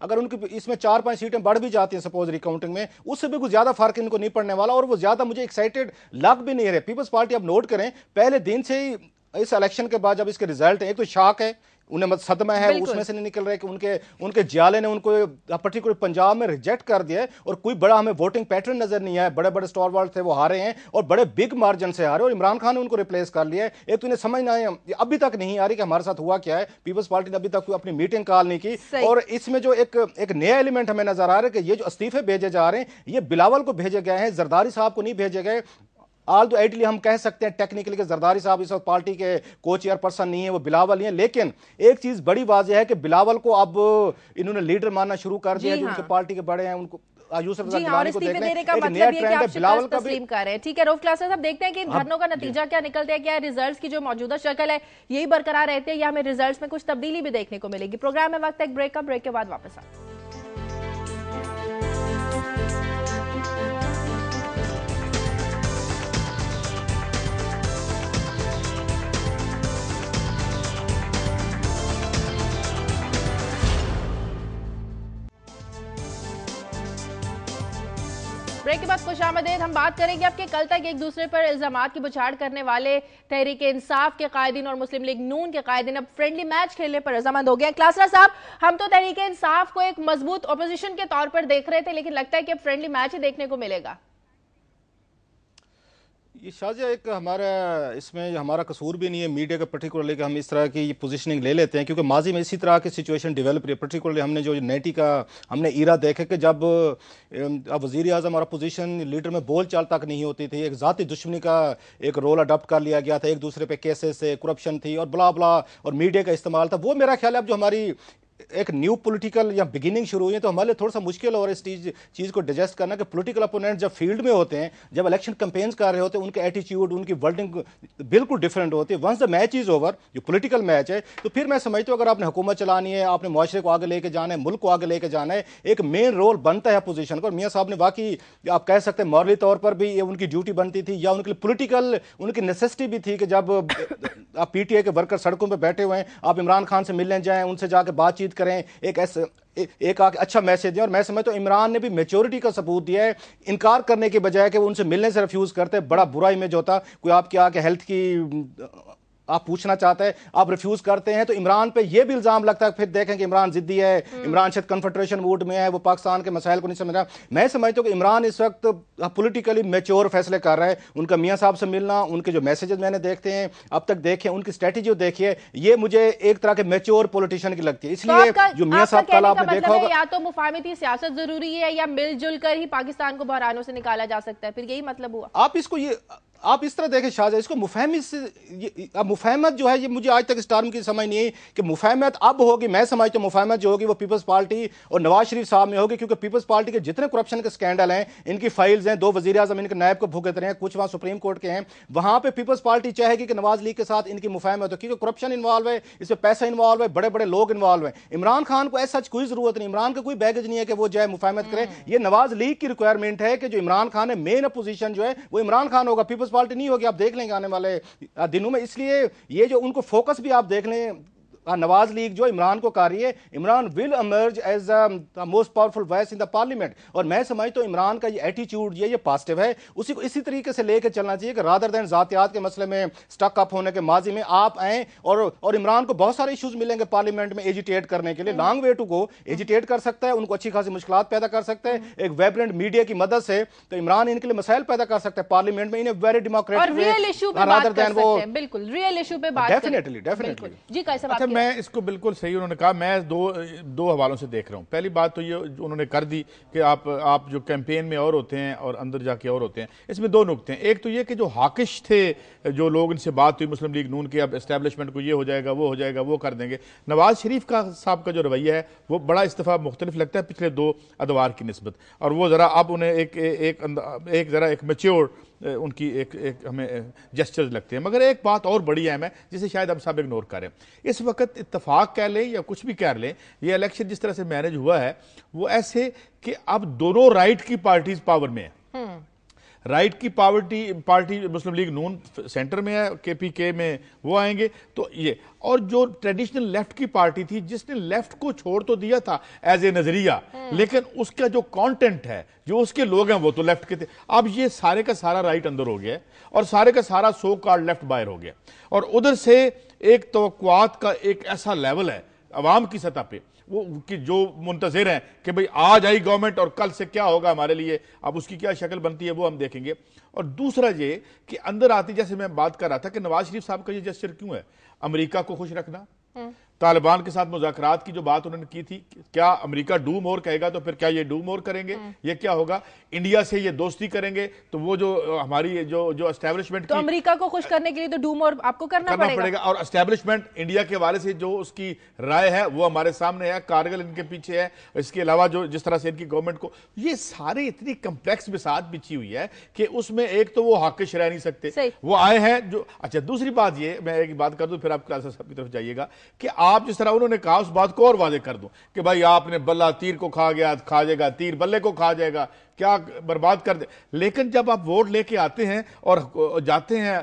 अगर उनकी इसमें 4-5 सीटें बढ़ भी जाती हैं सपोज रिकाउंटिंग में, उससे भी कुछ ज्यादा फर्क इनको नहीं पड़ने वाला और वो ज्यादा मुझे एक्साइटेड लग भी नहीं रहे। पीपल्स पार्टी, अब नोट करें, पहले दिन से ही इस इलेक्शन के बाद जब इसके रिजल्ट है, एक तो शॉक है, उन्हें सदमा है, उसमें से नहीं निकल रहे कि उनके जियाले ने उनको पर्टिकुलर पंजाब में रिजेक्ट कर दिया है और कोई बड़ा हमें वोटिंग पैटर्न नजर नहीं आया। बड़े बड़े स्टॉलवर्ड थे वो हारे हैं और बड़े बिग मार्जिन से हारे और इमरान खान ने उनको रिप्लेस कर लिया है। एक तो इन्हें समझ ना अभी तक नहीं आ रही कि हमारे साथ हुआ क्या है। पीपल्स पार्टी ने अभी तक अपनी मीटिंग कॉल नहीं की और इसमें जो एक नया एलिमेंट हमें नजर आ रहा है कि ये जो इस्तीफे भेजे जा रहे हैं ये बिलावल को भेजे गए हैं, जरदारी साहब को नहीं भेजे गए। आल तो एटली हम कह सकते हैं टेक्निकली कि जरदारी साहब इस वक्त पार्टी के को चेयरपर्सन नहीं है, वो बिलावल नहीं है। लेकिन एक चीज बड़ी वाज़ेह है कि बिलावल को अब इन्होंने लीडर मानना शुरू कर दिया, जो उनके पार्टी के बड़े हैं उनको देने का मतलब ये कि आप शिकस्त तस्लीम कर रहे हैं। ठीक है रऊफ क्लास साहब, देखते हैं कि धरनों का नतीजा क्या निकलता है, क्या रिजल्ट्स की जो मौजूदा शक्ल है यही बरकरार रहते हैं या हमें रिजल्ट्स में कुछ तब्दीली भी देखने को मिलेगी। प्रोग्राम में वक्त एक ब्रेक का, ब्रेक के बाद वापस आ ब्रेक के बाद खुशामदीद। हम बात करेंगे आपके कल तक एक दूसरे पर इल्जामात की बुछाड़ करने वाले तहरीक इंसाफ के कायदीन और मुस्लिम लीग नून के कायदीन अब फ्रेंडली मैच खेलने पर रजामंद हो गए। क्लासरा साहब, हम तो तहरीक इंसाफ को एक मजबूत ऑपोजिशन के तौर पर देख रहे थे, लेकिन लगता है कि अब फ्रेंडली मैच ही देखने को मिलेगा। ये शाहजिया एक इसमें हमारा कसूर भी नहीं है मीडिया का पर्टिकुलरली कि हम इस तरह की पोजीशनिंग ले लेते हैं, क्योंकि माजी में इसी तरह की सिचुएशन डेवलप रही है। पर्टिकुलरली हमने जो नेटी का हमने ईरा देखे कि जब वज़ीर आज़म और अपोजिशन लीडर में बोल चाल तक नहीं होती थी, एक ज़ाती दुश्मनी का एक रोल अडॉप्ट कर लिया गया था, एक दूसरे पे केसेस से करप्शन थी और बला बला और मीडिया का इस्तेमाल था। वो मेरा ख्याल है अब जो हमारी एक न्यू पॉलिटिकल या बिगिनिंग शुरू हुई है तो हमारे लिए थोड़ा सा मुश्किल और इस चीज़ को डिजेस्ट करना कि पॉलिटिकल अपोनेंट जब फील्ड में होते हैं, जब इलेक्शन कैंपेन्स कर रहे होते हैं, उनके एटीट्यूड उनकी वर्डिंग बिल्कुल डिफरेंट होती है। Once the match is over, जो पॉलिटिकल मैच है, तो फिर मैं समझता हूँ अगर आपने हुकूमत चलानी है, आपने मुआशरे को आगे लेके जाना है, मुल्क को आगे लेके जाना है, एक मेन रोल बनता है अपोजिशन को। और मियाँ साहब ने वाकई आप कह सकते हैं मॉरली तौर पर भी ये उनकी ड्यूटी बनती थी या उनके लिए पॉलिटिकल उनकी नेसेसिटी भी थी कि जब आप पीटीआई के वर्कर सड़कों पर बैठे हुए हैं, आप इमरान खान से मिलने जाएं, उनसे जाकर बातचीत करें, एक अच्छा मैसेज दें। और मैं समझता हूं इमरान ने भी मैच्योरिटी का सबूत दिया है, इनकार करने के बजाय कि वो उनसे मिलने से रिफ्यूज करते, बड़ा बुरा इमेज होता। कोई आपके आके हेल्थ की आप पूछना चाहते हैं, आप रिफ्यूज करते हैं, तो इमरान पे ये भी इल्जाम लगता है, फिर देखें कि इमरान जिद्दी है, इमरान शायद कन्फेडरेशन मूड में है, वो पाकिस्तान के मसाइल को नहीं समझ रहा। मैं समझता हूं कि इमरान इस वक्त पॉलिटिकली मैच्योर फैसले कर रहा है। उनका मियाँ साहब से मिलना, उनके जो मैसेजेस मैंने देखते हैं अब तक देखे, उनकी स्ट्रेटेजी देखिए, ये मुझे एक तरह के मैच्योर पॉलिटिशियन की लगती है। इसलिए जो मियाँ साहब कल आपने देखा होगा, या तो मुफाहमती सियासत जरूरी है या मिलजुल कर ही पाकिस्तान को बहरानों से निकाला जा सकता है, फिर यही मतलब हुआ। आप इस तरह देखें शाहजहां, इसको मुफाहमत जो है ये मुझे आज तक इस टर्म की समझ नहीं है कि मुफाहमत अब होगी। मैं समझता हूं मुफाहमत जो होगी वो पीपल्स पार्टी और नवाज शरीफ साहब में होगी, क्योंकि पीपल्स पार्टी के जितने करप्शन के स्कैंडल हैं, इनकी फाइल्स हैं, 2 वज़ीर आज़म इनके नायब को भुगत रहे हैं, कुछ वहां सुप्रीम कोर्ट के हैं, वहां पे पीपल्स पार्टी चाहेगी कि नवाज लीग के साथ इनकी मुफाहमत हो, क्योंकि करप्शन इन्वॉल्व है, इसमें पैसा इन्वॉल्व है, बड़े बड़े लोग इन्वॉल्व हैं। इमरान खान को ऐसा कोई जरूरत नहीं, इमरान का कोई बैगेज नहीं है कि वो जो है मुफाहमत करे। ये नवाज लीग की रिक्वायरमेंट है कि जो इमरान खान है, मेन अपोजिशन जो है वो इमरान खान होगा, पीपल्स पार्टी नहीं होगी। आप देख लेंगे आने वाले दिनों में। इसलिए ये जो उनको फोकस भी आप देख लें, नवाज लीग जो इमरान को कर रही है, Imran will emerge as the most powerful voice in the parliament. और मैं समझता हूं इमरान का ये एटीट्यूड ये पॉजिटिव है, उसी को इसी तरीके से लेकर चलना चाहिए कि रादर देन जातियात के मसले में स्टक अप होने के माजी में आप आए। और इमरान को बहुत सारे इश्यूज मिलेंगे पार्लियामेंट में एजिटेट करने के लिए, long way to go. Agitate कर सकता है, उनको अच्छी खासी मुश्किलात पैदा कर सकते हैं, एक वाइब्रेंट मीडिया की मदद से तो इमरान इनके लिए मसाइल पैदा कर सकता है पार्लियामेंट में, इन्हें वेरी डेमोक्रेटिक रादर देन वो बिल्कुल रियल इशू पे बात डेफिनेटली जी। कैसे अच्छा, मैं इसको बिल्कुल सही उन्होंने कहा, मैं दो हवालों से देख रहा हूं। पहली बात तो ये उन्होंने कर दी कि आप जो कैंपेन में और होते हैं और अंदर जाके और होते हैं। इसमें 2 नुकते हैं। एक तो ये कि जो हाकिश थे, जो लोग इनसे बात हुई मुस्लिम लीग नून के, अब एस्टैब्लिशमेंट को ये हो जाएगा वो हो जाएगा वो कर देंगे। नवाज शरीफ साहब का जो रवैया है वो बड़ा इस दफा मुख्तलिफ लगता है पिछले 2 अदवार की निस्बत, और वो जरा अब उन्हें एक मैच्योर उनकी एक हमें जेस्चर्स लगते हैं। मगर एक बात और बड़ी अहम है जिसे शायद हम सब इग्नोर करें। इस वक्त इत्तफाक कह लें या कुछ भी कह लें, ये इलेक्शन जिस तरह से मैनेज हुआ है वो ऐसे कि अब दोनों राइट की पार्टीज पावर में है। राइट की पार्टी मुस्लिम लीग नून सेंटर में है, केपीके में वो आएंगे, तो ये, और जो ट्रेडिशनल लेफ्ट की पार्टी थी जिसने लेफ्ट को छोड़ तो दिया था एज ए नजरिया, लेकिन उसका जो कंटेंट है, जो उसके लोग हैं वो तो लेफ्ट के थे। अब ये सारे का सारा राइट अंदर हो गया और सारे का सारा सो कॉल्ड लेफ्ट बाहर हो गया, और उधर से एक तवक्कुआत का एक ऐसा लेवल है अवाम की सतह पे वो कि जो मुंतज़िर हैं कि भाई आज आई गवर्नमेंट और कल से क्या होगा हमारे लिए, अब उसकी क्या शक्ल बनती है वो हम देखेंगे। और दूसरा ये कि अंदर आती, जैसे मैं बात कर रहा था कि नवाज शरीफ साहब का ये जेस्चर क्यों है, अमेरिका को खुश रखना, तालिबान के साथ मुज़ाकरात की जो बात उन्होंने की थी, क्या अमेरिका डू मोर कहेगा तो फिर क्या ये डू मोर करेंगे, ये क्या होगा, इंडिया से ये दोस्ती करेंगे तो वो जो हमारी जो एस्टेब्लिशमेंट तो अमेरिका को खुश करने के लिए तो डू मोर आपको करना पड़ेगा। और एस्टेब्लिशमेंट इंडिया के हवाले से जो उसकी राय है वो हमारे सामने है, कारगिल इनके पीछे है, इसके अलावा जो जिस तरह से इनकी गवर्नमेंट को, ये सारी इतनी कम्प्लेक्स बिसात बिछी हुई है कि उसमें एक तो वो हाकिश रह नहीं सकते, वो आए हैं जो। अच्छा, दूसरी बात ये मैं एक बात कर दूं फिर आप क्लास साहब की तरफ जाइएगा कि आप जिस तरह उन्होंने कहा उस बात को और वादे कर दूं कि भाई आपने बल्ला तीर को खा गया, खा जाएगा, तीर बल्ले को खा जाएगा, क्या बर्बाद कर दे। लेकिन जब आप वोट लेके आते हैं और जाते हैं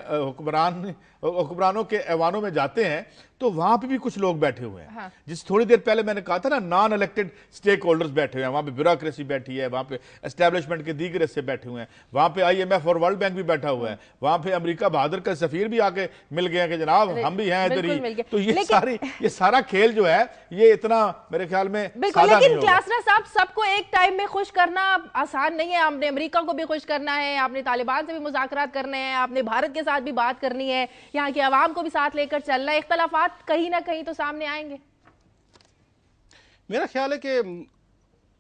हुक्मरानों के ऐवानों में जाते हैं तो वहां पे भी कुछ लोग बैठे हुए हैं। हाँ। जिस थोड़ी देर पहले मैंने कहा था ना, नॉन इलेक्टेड स्टेक होल्डर्स बैठे हुए हैं, वहां पे ब्यूरोक्रेसी बैठी है, वहां पे एस्टेब्लिशमेंट के दीगर हिस्से बैठे हुए हैं, वहां पे IMF और वर्ल्ड बैंक भी बैठा हुआ है, वहां पे अमेरिका बहादुर का सफीर भी आके मिल गए कि जनाब हम भी हैं इधर ही। तो ये सारा खेल जो है ये इतना मेरे ख्याल में लेकिन क्लासरा साहब, सबको एक टाइम में खुश करना आसान नहीं है। आपने अमेरिका को भी खुश करना है, आपने तालिबान से भी मुज़ाकरात करने हैं, आपने भारत के साथ भी बात करनी है, यहाँ के अवाम को भी साथ लेकर चलना है। इख्तलाफात कहीं ना कहीं तो सामने आएंगे। मेरा ख्याल है कि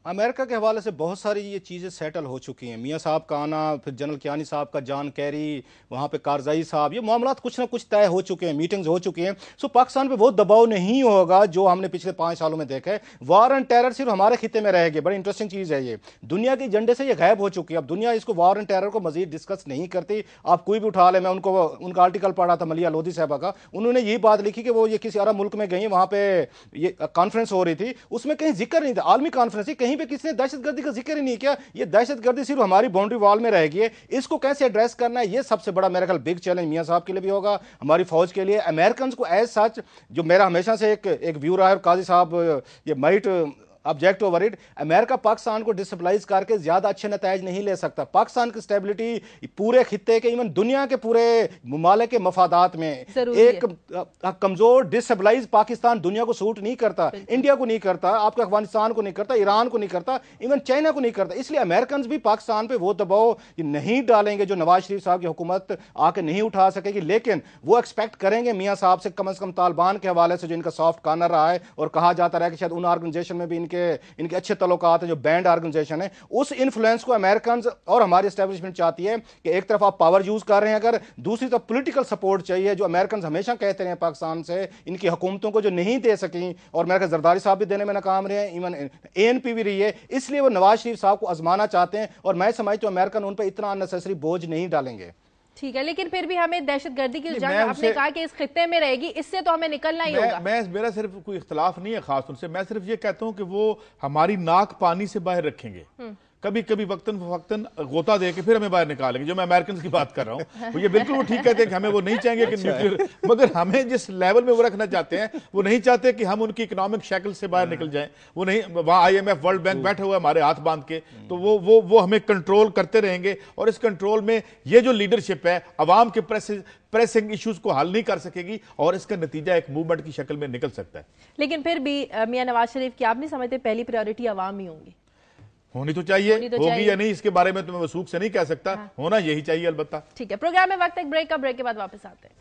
अमेरिका के हवाले से बहुत सारी ये चीज़ें सेटल हो चुकी हैं। मियाँ साहब का आना, फिर जनरल कियानी साहब का, जॉन कैरी, वहाँ पे कारजाई साहब, ये मामला कुछ ना कुछ तय हो चुके हैं, मीटिंग्स हो चुकी हैं। सो पाकिस्तान पे बहुत दबाव नहीं होगा जो हमने पिछले 5 सालों में देखा है। वार एंड टेरर सिर्फ हमारे खिते में रहेगी। बड़ी इंटरेस्टिंग चीज़ है ये, दुनिया के एजेंडे से ये गायब हो चुकी है। अब दुनिया इसको वार एंड टेरर को मजीद डिस्कस नहीं करती। आप कोई भी उठा ले, मैं उनका आर्टिकल पढ़ा था मलिया लोधी साहबा का, उन्होंने यही बात लिखी कि वो ये किसी अरब मुल्क में गई, वहाँ पे ये कॉन्फ्रेंस हो रही थी, उसमें कहीं जिक्र नहीं था, आलमी कॉन्फ्रेंस थी, कहीं पर किसी ने दहशतगर्दी का जिक्र ही नहीं किया। ये दहशतगर्दी सिर्फ हमारी बाउंड्री वॉल में रहेगी। इसको कैसे एड्रेस करना है, ये सबसे बड़ा मेरा ख्याल बिग चैलेंज मियां साहब के लिए भी होगा, हमारी फौज के लिए। अमेरिकन को एज सच, जो मेरा हमेशा से एक व्यू रहा है, काजी साहब ये might object over it, America Pakistan को डिस्टेबलाइज करके ज्यादा अच्छे नताइज नहीं ले सकता। पाकिस्तान की स्टेबिलिटी पूरे खित्ते के, इवन दुनिया के पूरे ममालिक के मफादात में एक कमजोर डिस्टेबलाइज पाकिस्तान दुनिया को सूट नहीं करता, इंडिया को नहीं करता, आपके अफगानिस्तान को नहीं करता, ईरान को नहीं करता, इवन चाइना को नहीं करता। इसलिए अमेरिकन भी पाकिस्तान पे वो दबाव नहीं डालेंगे जो नवाज शरीफ साहब की हुकूमत आके नहीं उठा सकेगी। लेकिन वो एक्सपेक्ट करेंगे मियाँ साहब से कम तालिबान के हवाले से जो इनका सॉफ्ट कॉर्नर रहा है, और कहा जाता रहा कि शायद उन ऑर्गेनाइजेशन में भी इनके अच्छे तल्लुकात है जो बैंड ऑर्गेनाइजेशन है, उस इन्फ्लुएंस को अमेरिकन और हमारी एस्टेब्लिशमेंट चाहती है कि एक तरफ आप पावर यूज कर रहे हैं, अगर दूसरी तरफ पॉलिटिकल सपोर्ट चाहिए जो अमेरिकन हमेशा कहते रहे पाकिस्तान से, इनकी हुकूमतों को जो नहीं दे सकी, और मेरे ख्याल जरदारी साहब भी देने में नाकाम रहे हैं, इवन ANP भी रही है, इसलिए वो नवाज शरीफ साहब को आजमाना चाहते हैं। और मैं समझता हूं अमेरिकन उन पर इतना अननेसेसरी बोझ नहीं डालेंगे। ठीक है, लेकिन फिर भी हमें दहशतगर्दी की जंग आपने कहा कि इस खित्ते में रहेगी, इससे तो हमें निकलना ही होगा। मेरा सिर्फ कोई इख्तलाफ नहीं है खास उनसे, मैं सिर्फ ये कहता हूं कि वो हमारी नाक पानी से बाहर रखेंगे, कभी कभी वक्तन गोता दे के फिर हमें बाहर निकालेंगे, जो मैं अमेरिकन की बात कर रहा हूँ। ये बिल्कुल वो ठीक कहते हैं कि हमें वो नहीं चाहेंगे कि न्यूक्लियर, मगर हमें जिस लेवल में वो रखना चाहते हैं वो नहीं चाहते कि हम उनकी इकोनॉमिक शक्ल से बाहर निकल जाएं। वो नहीं, वहाँ IMF वर्ल्ड बैंक बैठे हुए हमारे हाथ बांध के, तो वो हमें कंट्रोल करते रहेंगे। और इस कंट्रोल में ये जो लीडरशिप है अवाम के प्रेसिंग इश्यूज को हल नहीं कर सकेगी, और इसका नतीजा एक मूवमेंट की शक्ल में निकल सकता है। लेकिन फिर भी मियां नवाज शरीफ की आप नहीं समझते पहली प्रायोरिटी अवाम ही होंगी? होनी तो चाहिए, होगी या नहीं इसके बारे में तो मैं वसूख से नहीं कह सकता। हाँ। होना यही चाहिए अलबत्ता। ठीक है, प्रोग्राम में वक्त एक ब्रेक का, ब्रेक के बाद वापस आते हैं।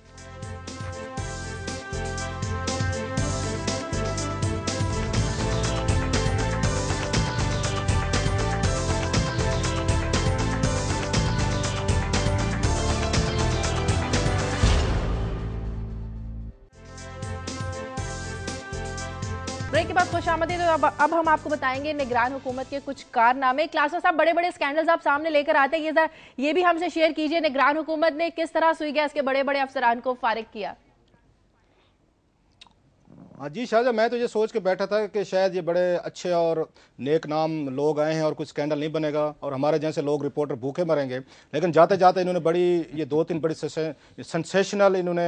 ब्रेक के बाद खुशामदीद। तो अब हम आपको बताएंगे निगरान हुकूमत के कुछ कारनामे। क्लासर साहब, बड़े बड़े स्कैंडल्स आप सामने लेकर आते हैं, ये भी हमसे शेयर कीजिए। निगरान हुकूमत ने किस तरह सुई गैस के बड़े बड़े अफसरान को फारिग किया? जी शाहजहां, मैं तो ये सोच के बैठा था कि शायद ये बड़े अच्छे और नेक नाम लोग आए हैं और कुछ स्कैंडल नहीं बनेगा और हमारे जैसे लोग रिपोर्टर भूखे मरेंगे। लेकिन जाते जाते इन्होंने ये 2-3 बड़ी सेंसेशनल इन्होंने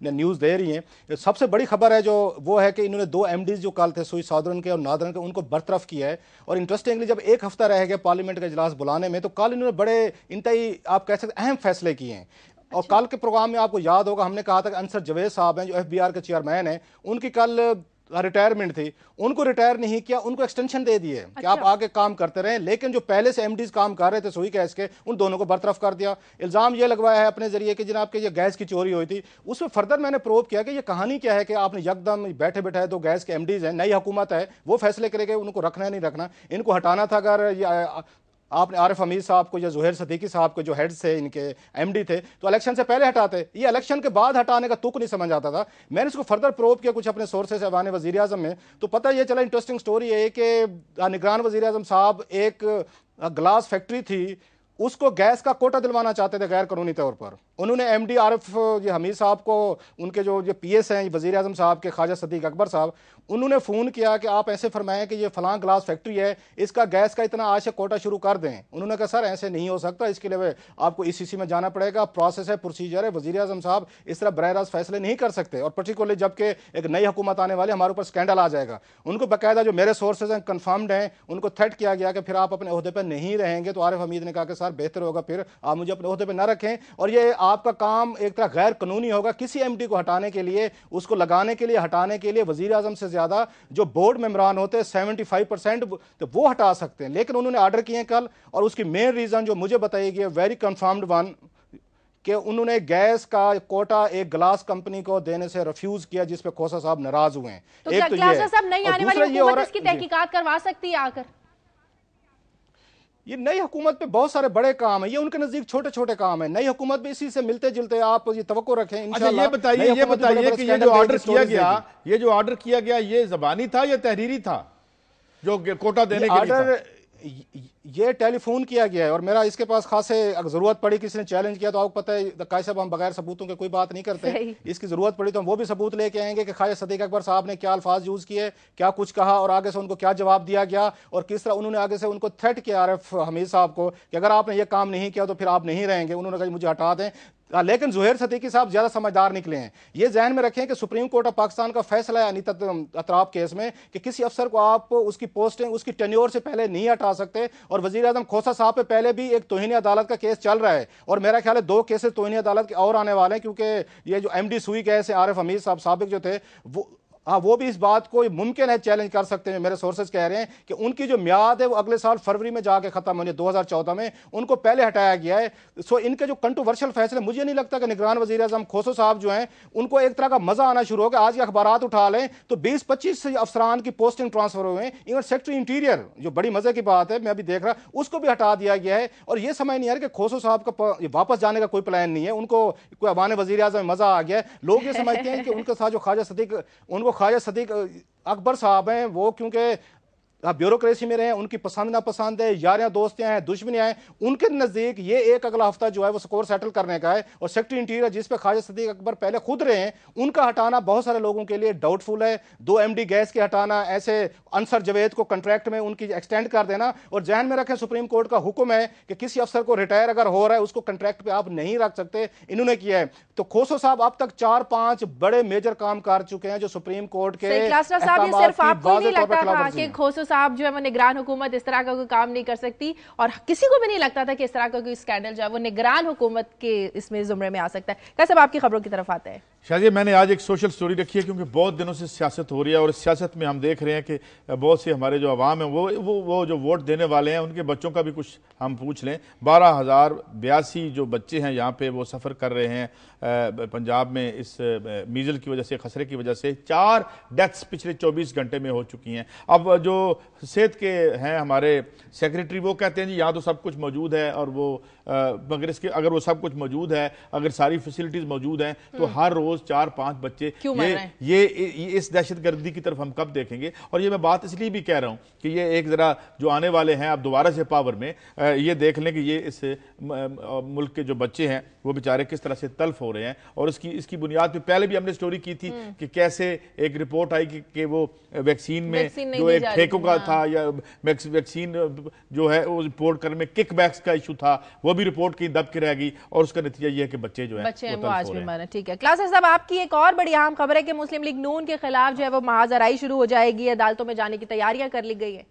न्यूज़ दे रही हैं। सबसे बड़ी खबर है जो वो है कि इन्होंने 2 MDs जो कल थे, सुई सादरन के और नादरन के, उनको बरतरफ किया है। और इंटरेस्टिंगली जब 1 हफ्ता रह गया पार्लियामेंट का इजलास बुलाने में, तो कल इन्होंने बड़े इंतहाई आप कह सकते अहम फैसले किए हैं। और कल के प्रोग्राम में आपको याद होगा हमने कहा था कि अंसर जवेद साहब हैं जो FBI के चेयरमैन हैं, उनकी कल रिटायरमेंट थी, उनको रिटायर नहीं किया, उनको एक्सटेंशन दे दिए कि आप आगे काम करते रहें। लेकिन जो पहले से MDs काम कर रहे थे सुई गैस के, उन दोनों को बरतरफ कर दिया। इल्जाम ये लगवाया है अपने जरिए कि जनाब के ये गैस की चोरी हुई थी। उसमें फर्दर मैंने प्रूव किया कि ये कहानी क्या है कि आपने यकदम बैठे बैठाए दो गैस के MDs हैं, नई हुकूमत है, वो फैसले करेगी उनको रखना है नहीं रखना, इनको हटाना था। अगर आपने आरिफ हमीद साहब को या ज़ुहैर सदीकी साहब को जो हेड्स थे इनके MD थे तो इलेक्शन से पहले हटाते, ये इलेक्शन के बाद हटाने का तुक नहीं समझ आता था। मैंने इसको फर्दर प्रूव किया कुछ अपने सोर्सेस ऐवान वज़ीर आज़म में, तो पता ये चला, इंटरेस्टिंग स्टोरी है कि निगरान वज़ीर आज़म साहब एक ग्लास फैक्ट्री थी उसको गैस का कोटा दिलवाना चाहते थे गैर कानूनी तौर पर। उन्होंने MD आरिफ हमीद साहब को, उनके जो PS हैं वज़ीर आज़म साहब के ख्वाजा सदीक अकबर साहब, उन्होंने फ़ोन किया कि आप ऐसे फरमाएं कि ये फ़लाँ ग्लास फैक्ट्री है, इसका गैस का इतना आज से कोटा शुरू कर दें। उन्होंने कहा सर ऐसे नहीं हो सकता, इसके लिए आपको ECC में जाना पड़ेगा, प्रोसेस है, प्रोसीजर है, वज़ीर आज़म साहब इस तरह बरह रास्त फैसले नहीं कर सकते, और पर्टिकुलरली जबकि एक नई हुकूमत आने वाली, हमारे ऊपर स्कैंडल आ जाएगा। उनको बाकायदा जो मेरे सोर्सेज हैं कन्फर्म्ड हैं, उनको थ्रेट किया गया कि फिर आप अपने ओहदे पर नहीं रहेंगे। तो आरिफ हमीद ने कहा कि सर बेहतर होगा फिर आप मुझे अपने ओहदे पर ना रखें, और ये आपका काम एक तरह गैर कानूनी होगा। किसी MD को हटाने के लिए, उसको लगाने के लिए, हटाने के लिए वज़ीर आज़म से ज़्यादा जो बोर्ड मेंबरान होते हैं 75% तो वो हटा सकते हैं। लेकिन उन्होंने ऑर्डर किए कल, और उसकी मेन रीज़न जो मुझे बताई गई है, वेरी कन्फर्म्ड वन, कि उन्होंने गैस का कोटा एक ग्लास कंपनी को देने से रिफ्यूज किया, जिस पे खोसा साहब नाराज हुए हैं। तो एक तो ये साहब नहीं आने वाली हुकूमत इसकी तहकीकात करवा सकती है आकर? ये नई हुकूमत पे बहुत सारे बड़े काम है, ये उनके नजदीक छोटे छोटे काम है। नई हुकूमत भी इसी से मिलते जुलते आप ये तवक्को रखें इंशाअल्लाह। ये बताइए कि ये जो ऑर्डर किया गया, ये ज़बानी था या तहरीरी था जो कोटा देने के लिए था? ये टेलीफोन किया गया है, और मेरा इसके पास खासे अगर जरूरत पड़ी, किसी ने चैलेंज किया तो आपको पता है कायद साहब हम बगैर सबूतों के कोई बात नहीं करते। इसकी जरूरत पड़ी तो हम वो भी सबूत लेके आएंगे कि ख्वाजा सदीक अकबर साहब ने क्या अल्फाज यूज किए, क्या कुछ कहा, और आगे से उनको क्या जवाब दिया गया, और किस तरह उन्होंने आगे से उनको थ्रेट किया आरिफ हमीद साहब को कि अगर आपने ये काम नहीं किया तो फिर आप नहीं रहेंगे। उन्होंने कहा मुझे हटा दें। लेकिन ज़ुहैर सदीकी साहब ज्यादा समझदार निकले हैं। ये ज़हन में रखें कि सुप्रीम कोर्ट ऑफ पाकिस्तान का फैसला है अनीता अतराब केस में कि किसी अफसर को आप उसकी पोस्टिंग, उसकी टेन्योर से पहले नहीं हटा सकते। और वज़ीर आज़म खोसा साहब पे पहले भी एक तौहीन अदालत का केस चल रहा है, और मेरा ख्याल है 2 केसेस तौहीन अदालत के और आने वाले हैं, क्योंकि ये जो MD सुई गैस है आरिफ हमीद साहब साबिक जो थे, वो भी इस बात को मुमकिन है चैलेंज कर सकते हैं। मेरे सोर्सेज कह रहे हैं कि उनकी जो म्याद है वो अगले साल फरवरी में जाके खत्म होनी है, 2014 में उनको पहले हटाया गया है। सो इनके जो कंट्रोवर्शियल फैसले, मुझे नहीं लगता कि निगरान वज़ीर आज़म खोसो साहब जो हैं उनको एक तरह का मजा आना शुरू हो गया। आज के अखबारात उठा लें तो 20-25 अफसरान की पोस्टिंग ट्रांसफर हुए हैं। इवन सेक्रेटरी इंटीरियर, जो बड़ी मजे की बात है, मैं अभी देख रहा, उसको भी हटा दिया गया है। और ये समझ नहीं आ रहा कि खोसो साहब का वापस जाने का कोई प्लान नहीं है, उनको कोई अवान वज़ीर आज़म में मजा आ गया है। लोग ये समझते हैं कि उनके साथ जो ख्वाजा सदीक अकबर साहब हैं, वो क्योंकि ब्यूरोक्रेसी में रहे, उनकी पसंद नापसंद है, यारियां दोस्तियां हैं, दुश्मनियां हैं, उनके नज़दीक ये एक अगला हफ्ता जो है वो स्कोर सेटल करने का है। और सेक्रेटरी इंटीरियर जिस पे ख्वाजा सदीक अकबर पहले खुद रहे हैं, उनका हटाना बहुत सारे लोगों के लिए डाउटफुल है। 2 MD गैस के हटाना, ऐसे अंसर जवेद को कॉन्ट्रैक्ट में उनकी एक्सटेंड कर देना। और जहन में रखें सुप्रीम कोर्ट का हुक्म है कि किसी अफसर को रिटायर अगर हो रहा है उसको कॉन्ट्रैक्ट पे आप नहीं रख सकते, इन्होंने किया है। तो खोसो साहब अब तक 4-5 बड़े मेजर काम कर चुके हैं जो सुप्रीम कोर्ट के सिर्फ आपको नहीं लगता था कि खोसो साहब जो है वो निगरान हुकूमत इस तरह का कोई काम नहीं कर सकती, और किसी को भी नहीं लगता था कि इस तरह का कोई स्कैंडल जो है वो निगरान हुकूमत के इसमें जुमरे में आ सकता है? कैसे आपकी खबरों की तरफ आते हैं? शायद मैंने आज एक सोशल स्टोरी रखी है, क्योंकि बहुत दिनों से सियासत हो रही है, और सियासत में हम देख रहे हैं कि बहुत से हमारे जो अवाम हैं वो जो वोट देने वाले हैं उनके बच्चों का भी कुछ हम पूछ लें। 12,082 जो बच्चे हैं यहाँ पे वो सफ़र कर रहे हैं पंजाब में इस मीजल की वजह से, खसरे की वजह से। 4 डेथ्स पिछले 24 घंटे में हो चुकी हैं। अब जो सेहत के हैं हमारे सेक्रेटरी, वो कहते हैं जी यहाँ तो सब कुछ मौजूद है, और वो मगर इसके अगर वो सब कुछ मौजूद है, अगर सारी फैसिलिटीज मौजूद हैं, तो हर रोज 4-5 बच्चे ये इस दहशतगर्दी की तरफ हम कब देखेंगे? और ये मैं बात इसलिए भी कह रहा हूं कि ये एक जरा जो आने वाले हैं अब दोबारा से पावर में, ये देख लें कि ये इस मुल्क के जो बच्चे हैं वो बेचारे किस तरह से तल्फ हो रहे हैं। और इसकी बुनियाद पे पहले भी हमने स्टोरी की थी कि कैसे एक रिपोर्ट आई कि वो वैक्सीन में जो एक ठेकों का था, या वैक्सीन जो है वो रिपोर्ट करने में किकबैक्स का इशू था, वो भी रिपोर्ट की दब के रह गई, और उसका नतीजा ये है कि बच्चे जो है वो आज भी मरे। ठीक है क्लास साहब, आपकी एक और बड़ी अहम खबर है कि मुस्लिम लीग नून के खिलाफ जो है वो महाजराई शुरू हो जाएगी, अदालतों में जाने की तैयारियां कर ली गई है।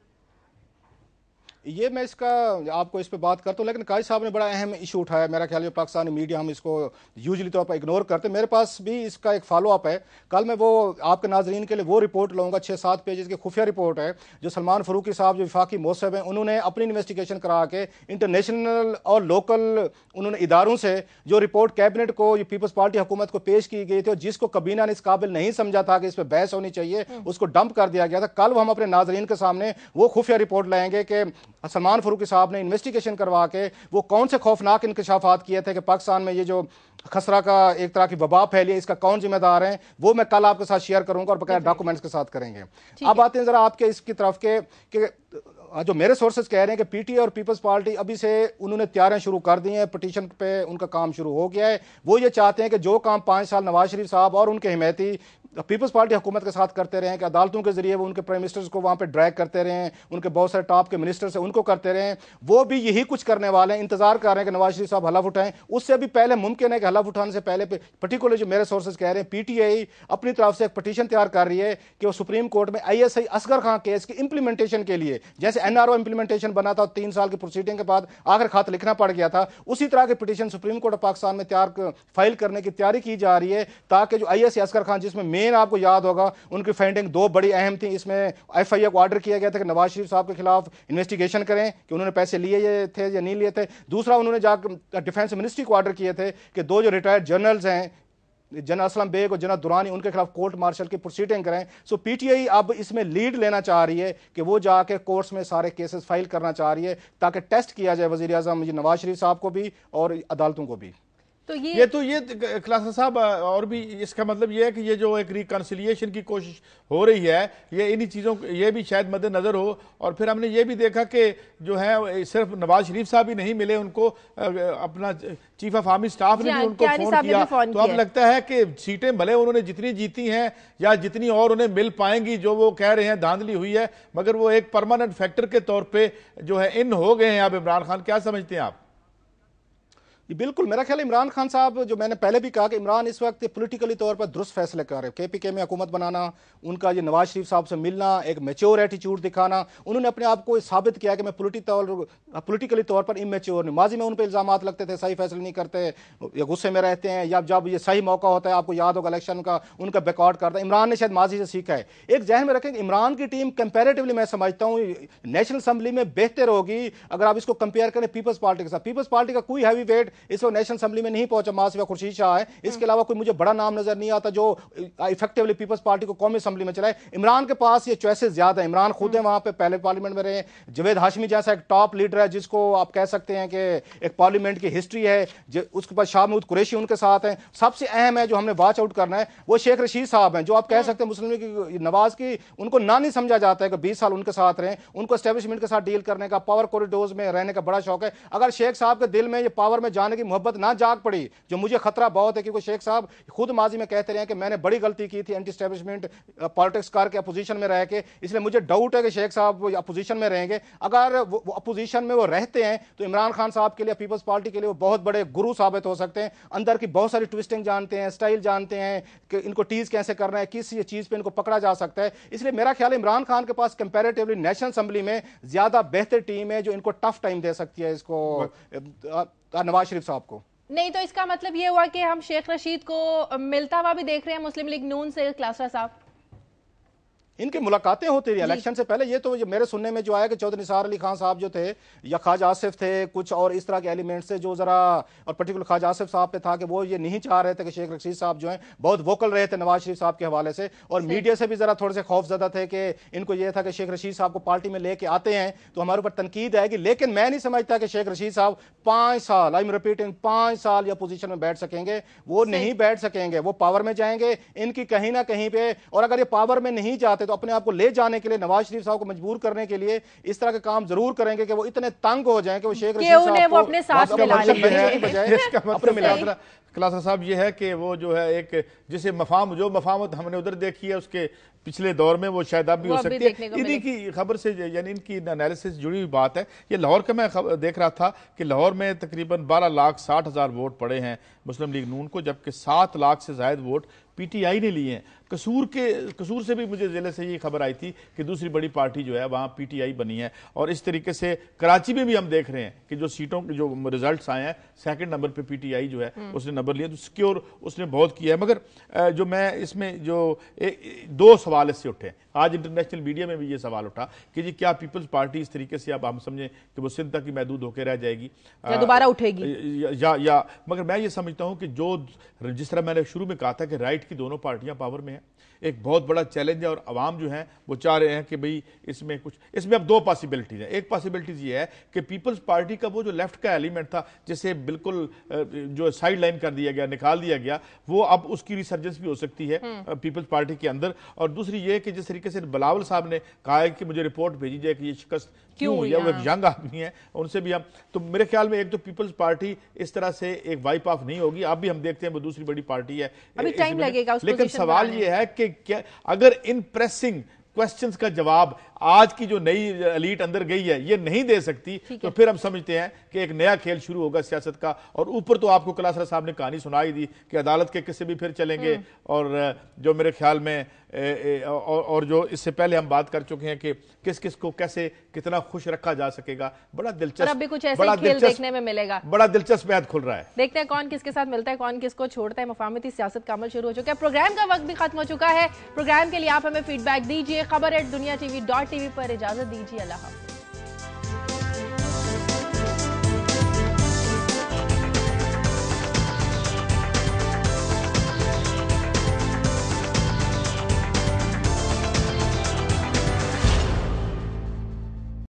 ये मैं इसका आपको इस पे बात करता हूँ, लेकिन काजी साहब ने बड़ा अहम इशू उठाया। मेरा ख्याल है पाकिस्तानी मीडिया हम इसको यूजली तौर पर इग्नोर करते हैं। मेरे पास भी इसका एक फॉलो अप है। कल मैं वो आपके नाजरीन के लिए वो रिपोर्ट लाऊंगा, 6-7 पेजेस की खुफिया रिपोर्ट है जो सलमान फरूकी साहब जो वफाकी मोहसिब हैं उन्होंने अपनी इन्वेस्टिगेशन करा के इंटरनेशनल और लोकल उन्होंने इदारों से जो रिपोर्ट कैबिनेट को पीपल्स पार्टी हुकूमत को पेश की गई थी और जिसको कबीना ने इस काबिल नहीं समझा था कि इस पर बहस होनी चाहिए, उसको डंप कर दिया गया था। कल वो हम अपने नाजरीन के सामने वो खुफिया रिपोर्ट लाएंगे कि सलमान फरूकी साहब ने इन्वेस्टिगेशन करवा के वो कौन से खौफनाक इंकशाफात किए थे कि पाकिस्तान में ये जो खसरा का एक तरह की वबा फैली है, इसका कौन जिम्मेदार है, वो मैं कल आपके साथ शेयर करूंगा और बकाया डॉक्यूमेंट्स के साथ करेंगे। अब आते हैं जरा आपके इसकी तरफ के जो मेरे सोर्सेज कह रहे हैं कि पीटीआई और पीपल्स पार्टी अभी से उन्होंने तैयारियां शुरू कर दी हैं, पिटीशन पे उनका काम शुरू हो गया है। वो ये चाहते हैं कि जो काम 5 साल नवाज शरीफ साहब और उनके हिमायती पीपल्स पार्टी हुकूमत के साथ करते रहे कि अदालतों के जरिए वो उनके प्राइम मिनिस्टर्स को वहाँ पे ड्रैग करते रहे, उनके बहुत सारे टॉप के मिनिस्टर्स हैं उनको करते रहे, वो भी यही कुछ करने वाले हैं। इंतजार कर रहे हैं कि नवाज शरीफ साहब हलफ उठाएं। उससे भी पहले मुमकिन है कि हलफ उठाने से पहले पर्टिकुलर जो मेरे सोर्सेज कह रहे हैं पीटीआई अपनी तरफ से एक पटिशन तैयार कर रही है कि वो सुप्रीम कोर्ट में ISI असगर खान केस की इंप्लीमेंटेशन के लिए, जैसे NRO इंप्लीमेंटेशन बना था 3 साल की प्रोसीडिंग के बाद आखिर खत लिखना पड़ गया था, उसी तरह की petition supreme court of Pakistan में फाइल करने की तैयारी की जा रही है ताकि जो ISI असगर खान, जिसमें मेन आपको याद होगा उनकी फाइंडिंग 2 बड़ी अहम थी। इसमें FIA को ऑर्डर किया गया था कि नवाज शरीफ साहब के खिलाफ इन्वेस्टिगेशन करें कि उन्होंने पैसे लिए थे या नहीं लिए थे। दूसरा, उन्होंने जाकर डिफेंस मिनिस्ट्री को ऑर्डर किए थे कि 2 जो रिटायर्ड जनरल्स हैं, जनरल असलम बेग और जनरल दुरानी, उनके खिलाफ कोर्ट मार्शल की प्रोसीडिंग करें। सो पीटीआई अब इसमें लीड लेना चाह रही है कि वो जाके कोर्ट्स में सारे केसेस फाइल करना चाह रही है ताकि टेस्ट किया जाए वजीर आजम नवाज शरीफ साहब को भी और अदालतों को भी। तो ये खलासा साहब, और भी इसका मतलब ये है कि ये जो एक रिकन्सिलिएशन की कोशिश हो रही है, ये इन्हीं चीज़ों ये भी शायद मद्देनजर हो। और फिर हमने ये भी देखा कि जो है सिर्फ नवाज शरीफ साहब ही नहीं मिले उनको, अपना चीफ ऑफ आर्मी स्टाफ ने भी उनको फोन किया। तो अब लगता है कि सीटें भले उन्होंने जितनी जीती हैं या जितनी और उन्हें मिल पाएंगी, जो वो कह रहे हैं धांधली हुई है, मगर वो एक परमानेंट फैक्टर के तौर पर जो है इन हो गए हैं अब इमरान खान। क्या समझते हैं आप? बिल्कुल, मेरा ख्याल इमरान खान साहब, जो मैंने पहले भी कहा कि इमरान इस वक्त पॉलिटिकली तौर पर दुरुस्त फैसले कर रहे हैं। KPK में हुकूमत बनाना, उनका ये नवाज शरीफ साहब से मिलना, एक मैच्योर एटीट्यूड दिखाना, उन्होंने अपने आप को साबित किया कि मैं पॉलिटिकली तौर पर इमेच्योर नहीं। माजी में उन पर इल्जाम लगते थे सही फैसले नहीं करते या गुस्से में रहते हैं, या जब ये सही मौका होता है, आपको याद होगा इलेक्शन का, उनका बैकआउट करता है। इमरान ने शायद माजी से सीखा है। एक जहन में रखें, इमरान की टीम कंपेरेटिवली मैं समझता हूँ नेशनल असम्बली में बेहतर होगी अगर आप इसको कंपेयर करें पीपल्स पार्टी के साथ। पीपल्स पार्टी का कोई हैवी वेट इस वक्त नेशनल असम्बली में नहीं पहुंचा, मासिवा खुर्शीद शाह है। इसके अलावा कोई मुझे बड़ा नाम नजर नहीं आता जो इफेक्टिवली पीपल्स पार्टी को कौमी असम्बली में चलाए। इमरान के पास ये चॉइसेस ज्यादा है। इमरान खुद है वहां पे, पहले पार्लियामेंट में रहे। जवेद हाशमी जैसा एक टॉप लीडर है जिसको आप कह सकते हैं कि एक पार्लियामेंट की हिस्ट्री है। उसके पास शाह महमूद कुरैशी उनके साथ हैं। सबसे अहम है जो हमने वॉच आउट करना है वो शेख रशीद साहब हैं, जो आप कह सकते हैं मुस्लिम लीग नवाज की उनको ना नहीं समझा जाता है कि 20 साल उनके साथ रहे। उनको एस्टेब्लिशमेंट के साथ डील करने का, पावर कॉरिडोर्स में रहने का बड़ा शौक है। अगर शेख साहब के दिल में ये पावर में जाने की मोहब्बत ना जाग पड़ी, जो मुझे खतरा बहुत है, क्योंकि शेख साहब खुद माजी में कहते रहे कि मैंने बड़ी गलती की थी एंटी एस्टेब्लिशमेंट पॉलिटिक्स करके अपोजिशन में रह के, इसलिए मुझे डाउट है कि शेख साहब अपोजिशन में रहेंगे। अगर वो अपोजिशन में वो रहते हैं तो इमरान खान साहब के लिए, पीपल्स पार्टी के लिए वो बहुत बड़े गुरु साबित हो सकते हैं। अंदर की बहुत सारी ट्विस्टिंग जानते हैं, स्टाइल जानते हैं कि इनको टीज कैसे करना है, किस ये चीज पे इनको पकड़ा जा सकता है। इसलिए मेरा ख्याल है इमरान खान के पास कंपैरेटिवली नेशनल असेंबली में ज्यादा बेहतर टीम है जो इनको टफ टाइम दे सकती है, इसको नवाज शरीफ साहब को। नहीं तो इसका मतलब ये हुआ कि हम शेख रशीद को मिलता हुआ भी देख रहे हैं मुस्लिम लीग नून से। क्लासरा साहब, इनकी मुलाकातें होती रही इलेक्शन से पहले। ये तो मेरे सुनने में जो आया कि चौधरी निसार अली खान साहब जो थे या ख्वाजा आसिफ थे, कुछ और इस तरह के एलिमेंट्स से जो जरा, और पर्टिकुलर ख्वाजा आसिफ साहब पे था कि वो ये नहीं चाह रहे थे कि शेख रशीद साहब जो हैं बहुत वोकल रहे थे नवाज शरीफ साहब के हवाले से, और मीडिया से भी जरा थोड़े से खौफजदा थे कि इनको ये था कि शेख रशीद साहब को पार्टी में लेके आते हैं तो हमारे ऊपर तनकीद आएगी। लेकिन मैं नहीं समझता कि शेख रशीद साहब 5 साल, आई एम रिपीटिंग, 5 साल या पोजीशन में बैठ सकेंगे। वो नहीं बैठ सकेंगे, वो पावर में जाएंगे इनकी कहीं ना कहीं पे। और अगर ये पावर में नहीं जाते तो अपने आप को ले के लिए, नवाज शरीफ साहब को मजबूर करने के लिए इस तरह के काम जरूर करेंगे कि वो इतने तंग हो जाएं कि वो शेख रशीद साहब को अपने साथ इसका क्लासा साहब ये है कि वो जो है एक जिसे मफामत हमने उधर देखी है उसके पिछले दौर में वो शायद अब भी हो सकती है। इन्हीं की खबर से यानी इनकी एनालिसिस जुड़ी हुई बात है। ये लाहौर का मैं देख रहा था कि लाहौर में तकरीबन 12,60,000 वोट पड़े हैं मुस्लिम लीग नून को, जबकि 7 लाख से ज्यादा वोट पीटीआई ने लिए हैं। कसूर से भी मुझे जिले से ये खबर आई थी कि दूसरी बड़ी पार्टी जो है वहां पीटीआई बनी है। और इस तरीके से कराची में भी हम देख रहे हैं कि जो सीटों के जो रिजल्ट्स आए हैं, सेकंड नंबर पे पीटीआई जो है उसने नंबर लिया, तो सिक्योर उसने बहुत किया है। मगर जो मैं इसमें जो 2 सवाल इससे उठे, आज इंटरनेशनल मीडिया में भी ये सवाल उठा कि जी क्या पीपल्स पार्टी इस तरीके से अब हम समझें कि वो सिंध तक ही महदूद होकर रह जाएगी या दोबारा उठेगी या मगर मैं ये समझता हूं कि जो जिस तरह मैंने शुरू में कहा था कि राइट की दोनों पार्टियां पावर में है, एक बहुत बड़ा चैलेंज है और अवाम जो है वो चाह रहे हैं कि भाई इसमें अब 2 पॉसिबिलिटीज हैं। एक पॉसिबिलिटीज ये है कि पीपल्स पार्टी का वो जो लेफ्ट का एलिमेंट था जिसे बिल्कुल जो साइड लाइन कर दिया गया, निकाल दिया गया, वो अब उसकी रिसर्जेंस भी हो सकती है पीपल्स पार्टी के अंदर। और दूसरी ये कि जिस तरीके से बिलावल साहब ने कहा है कि मुझे रिपोर्ट भेजी जाए कि ये शिकस्त क्यों हुई है, वो एक यंग आदमी है, उनसे भी हम तो मेरे ख्याल में एक तो पीपल्स पार्टी इस तरह से एक वाइप ऑफ नहीं होगी। अब भी हम देखते हैं वो दूसरी बड़ी पार्टी है, अभी टाइम लगेगा। लेकिन सवाल ये है कि क्या अगर इन प्रेसिंग क्वेश्चंस का जवाब आज की जो नई एलीट अंदर गई है ये नहीं दे सकती, तो फिर हम समझते हैं कि एक नया खेल शुरू होगा सियासत का। और ऊपर तो आपको कलासरा साहब ने कहानी सुनाई दी कि अदालत के किस्से भी फिर चलेंगे, और जो मेरे ख्याल में और जो इससे पहले हम बात कर चुके हैं कि किस किस को कैसे कितना खुश रखा जा सकेगा। बड़ा दिलचस्प, भी कुछ ऐसा खेल देखने में मिलेगा, बड़ा दिलचस्प मैच खुल रहा है। देखते हैं कौन किसके साथ मिलता है, कौन किसको छोड़ता है। मफाहमती सियासत का अमल शुरू हो चुका है। प्रोग्राम का वक्त भी खत्म हो चुका है। प्रोग्राम के लिए आप हमें फीडबैक दीजिए। खबर@duniatv.tv पर इजाजत दीजिए। अल्लाह हाफ़िज़।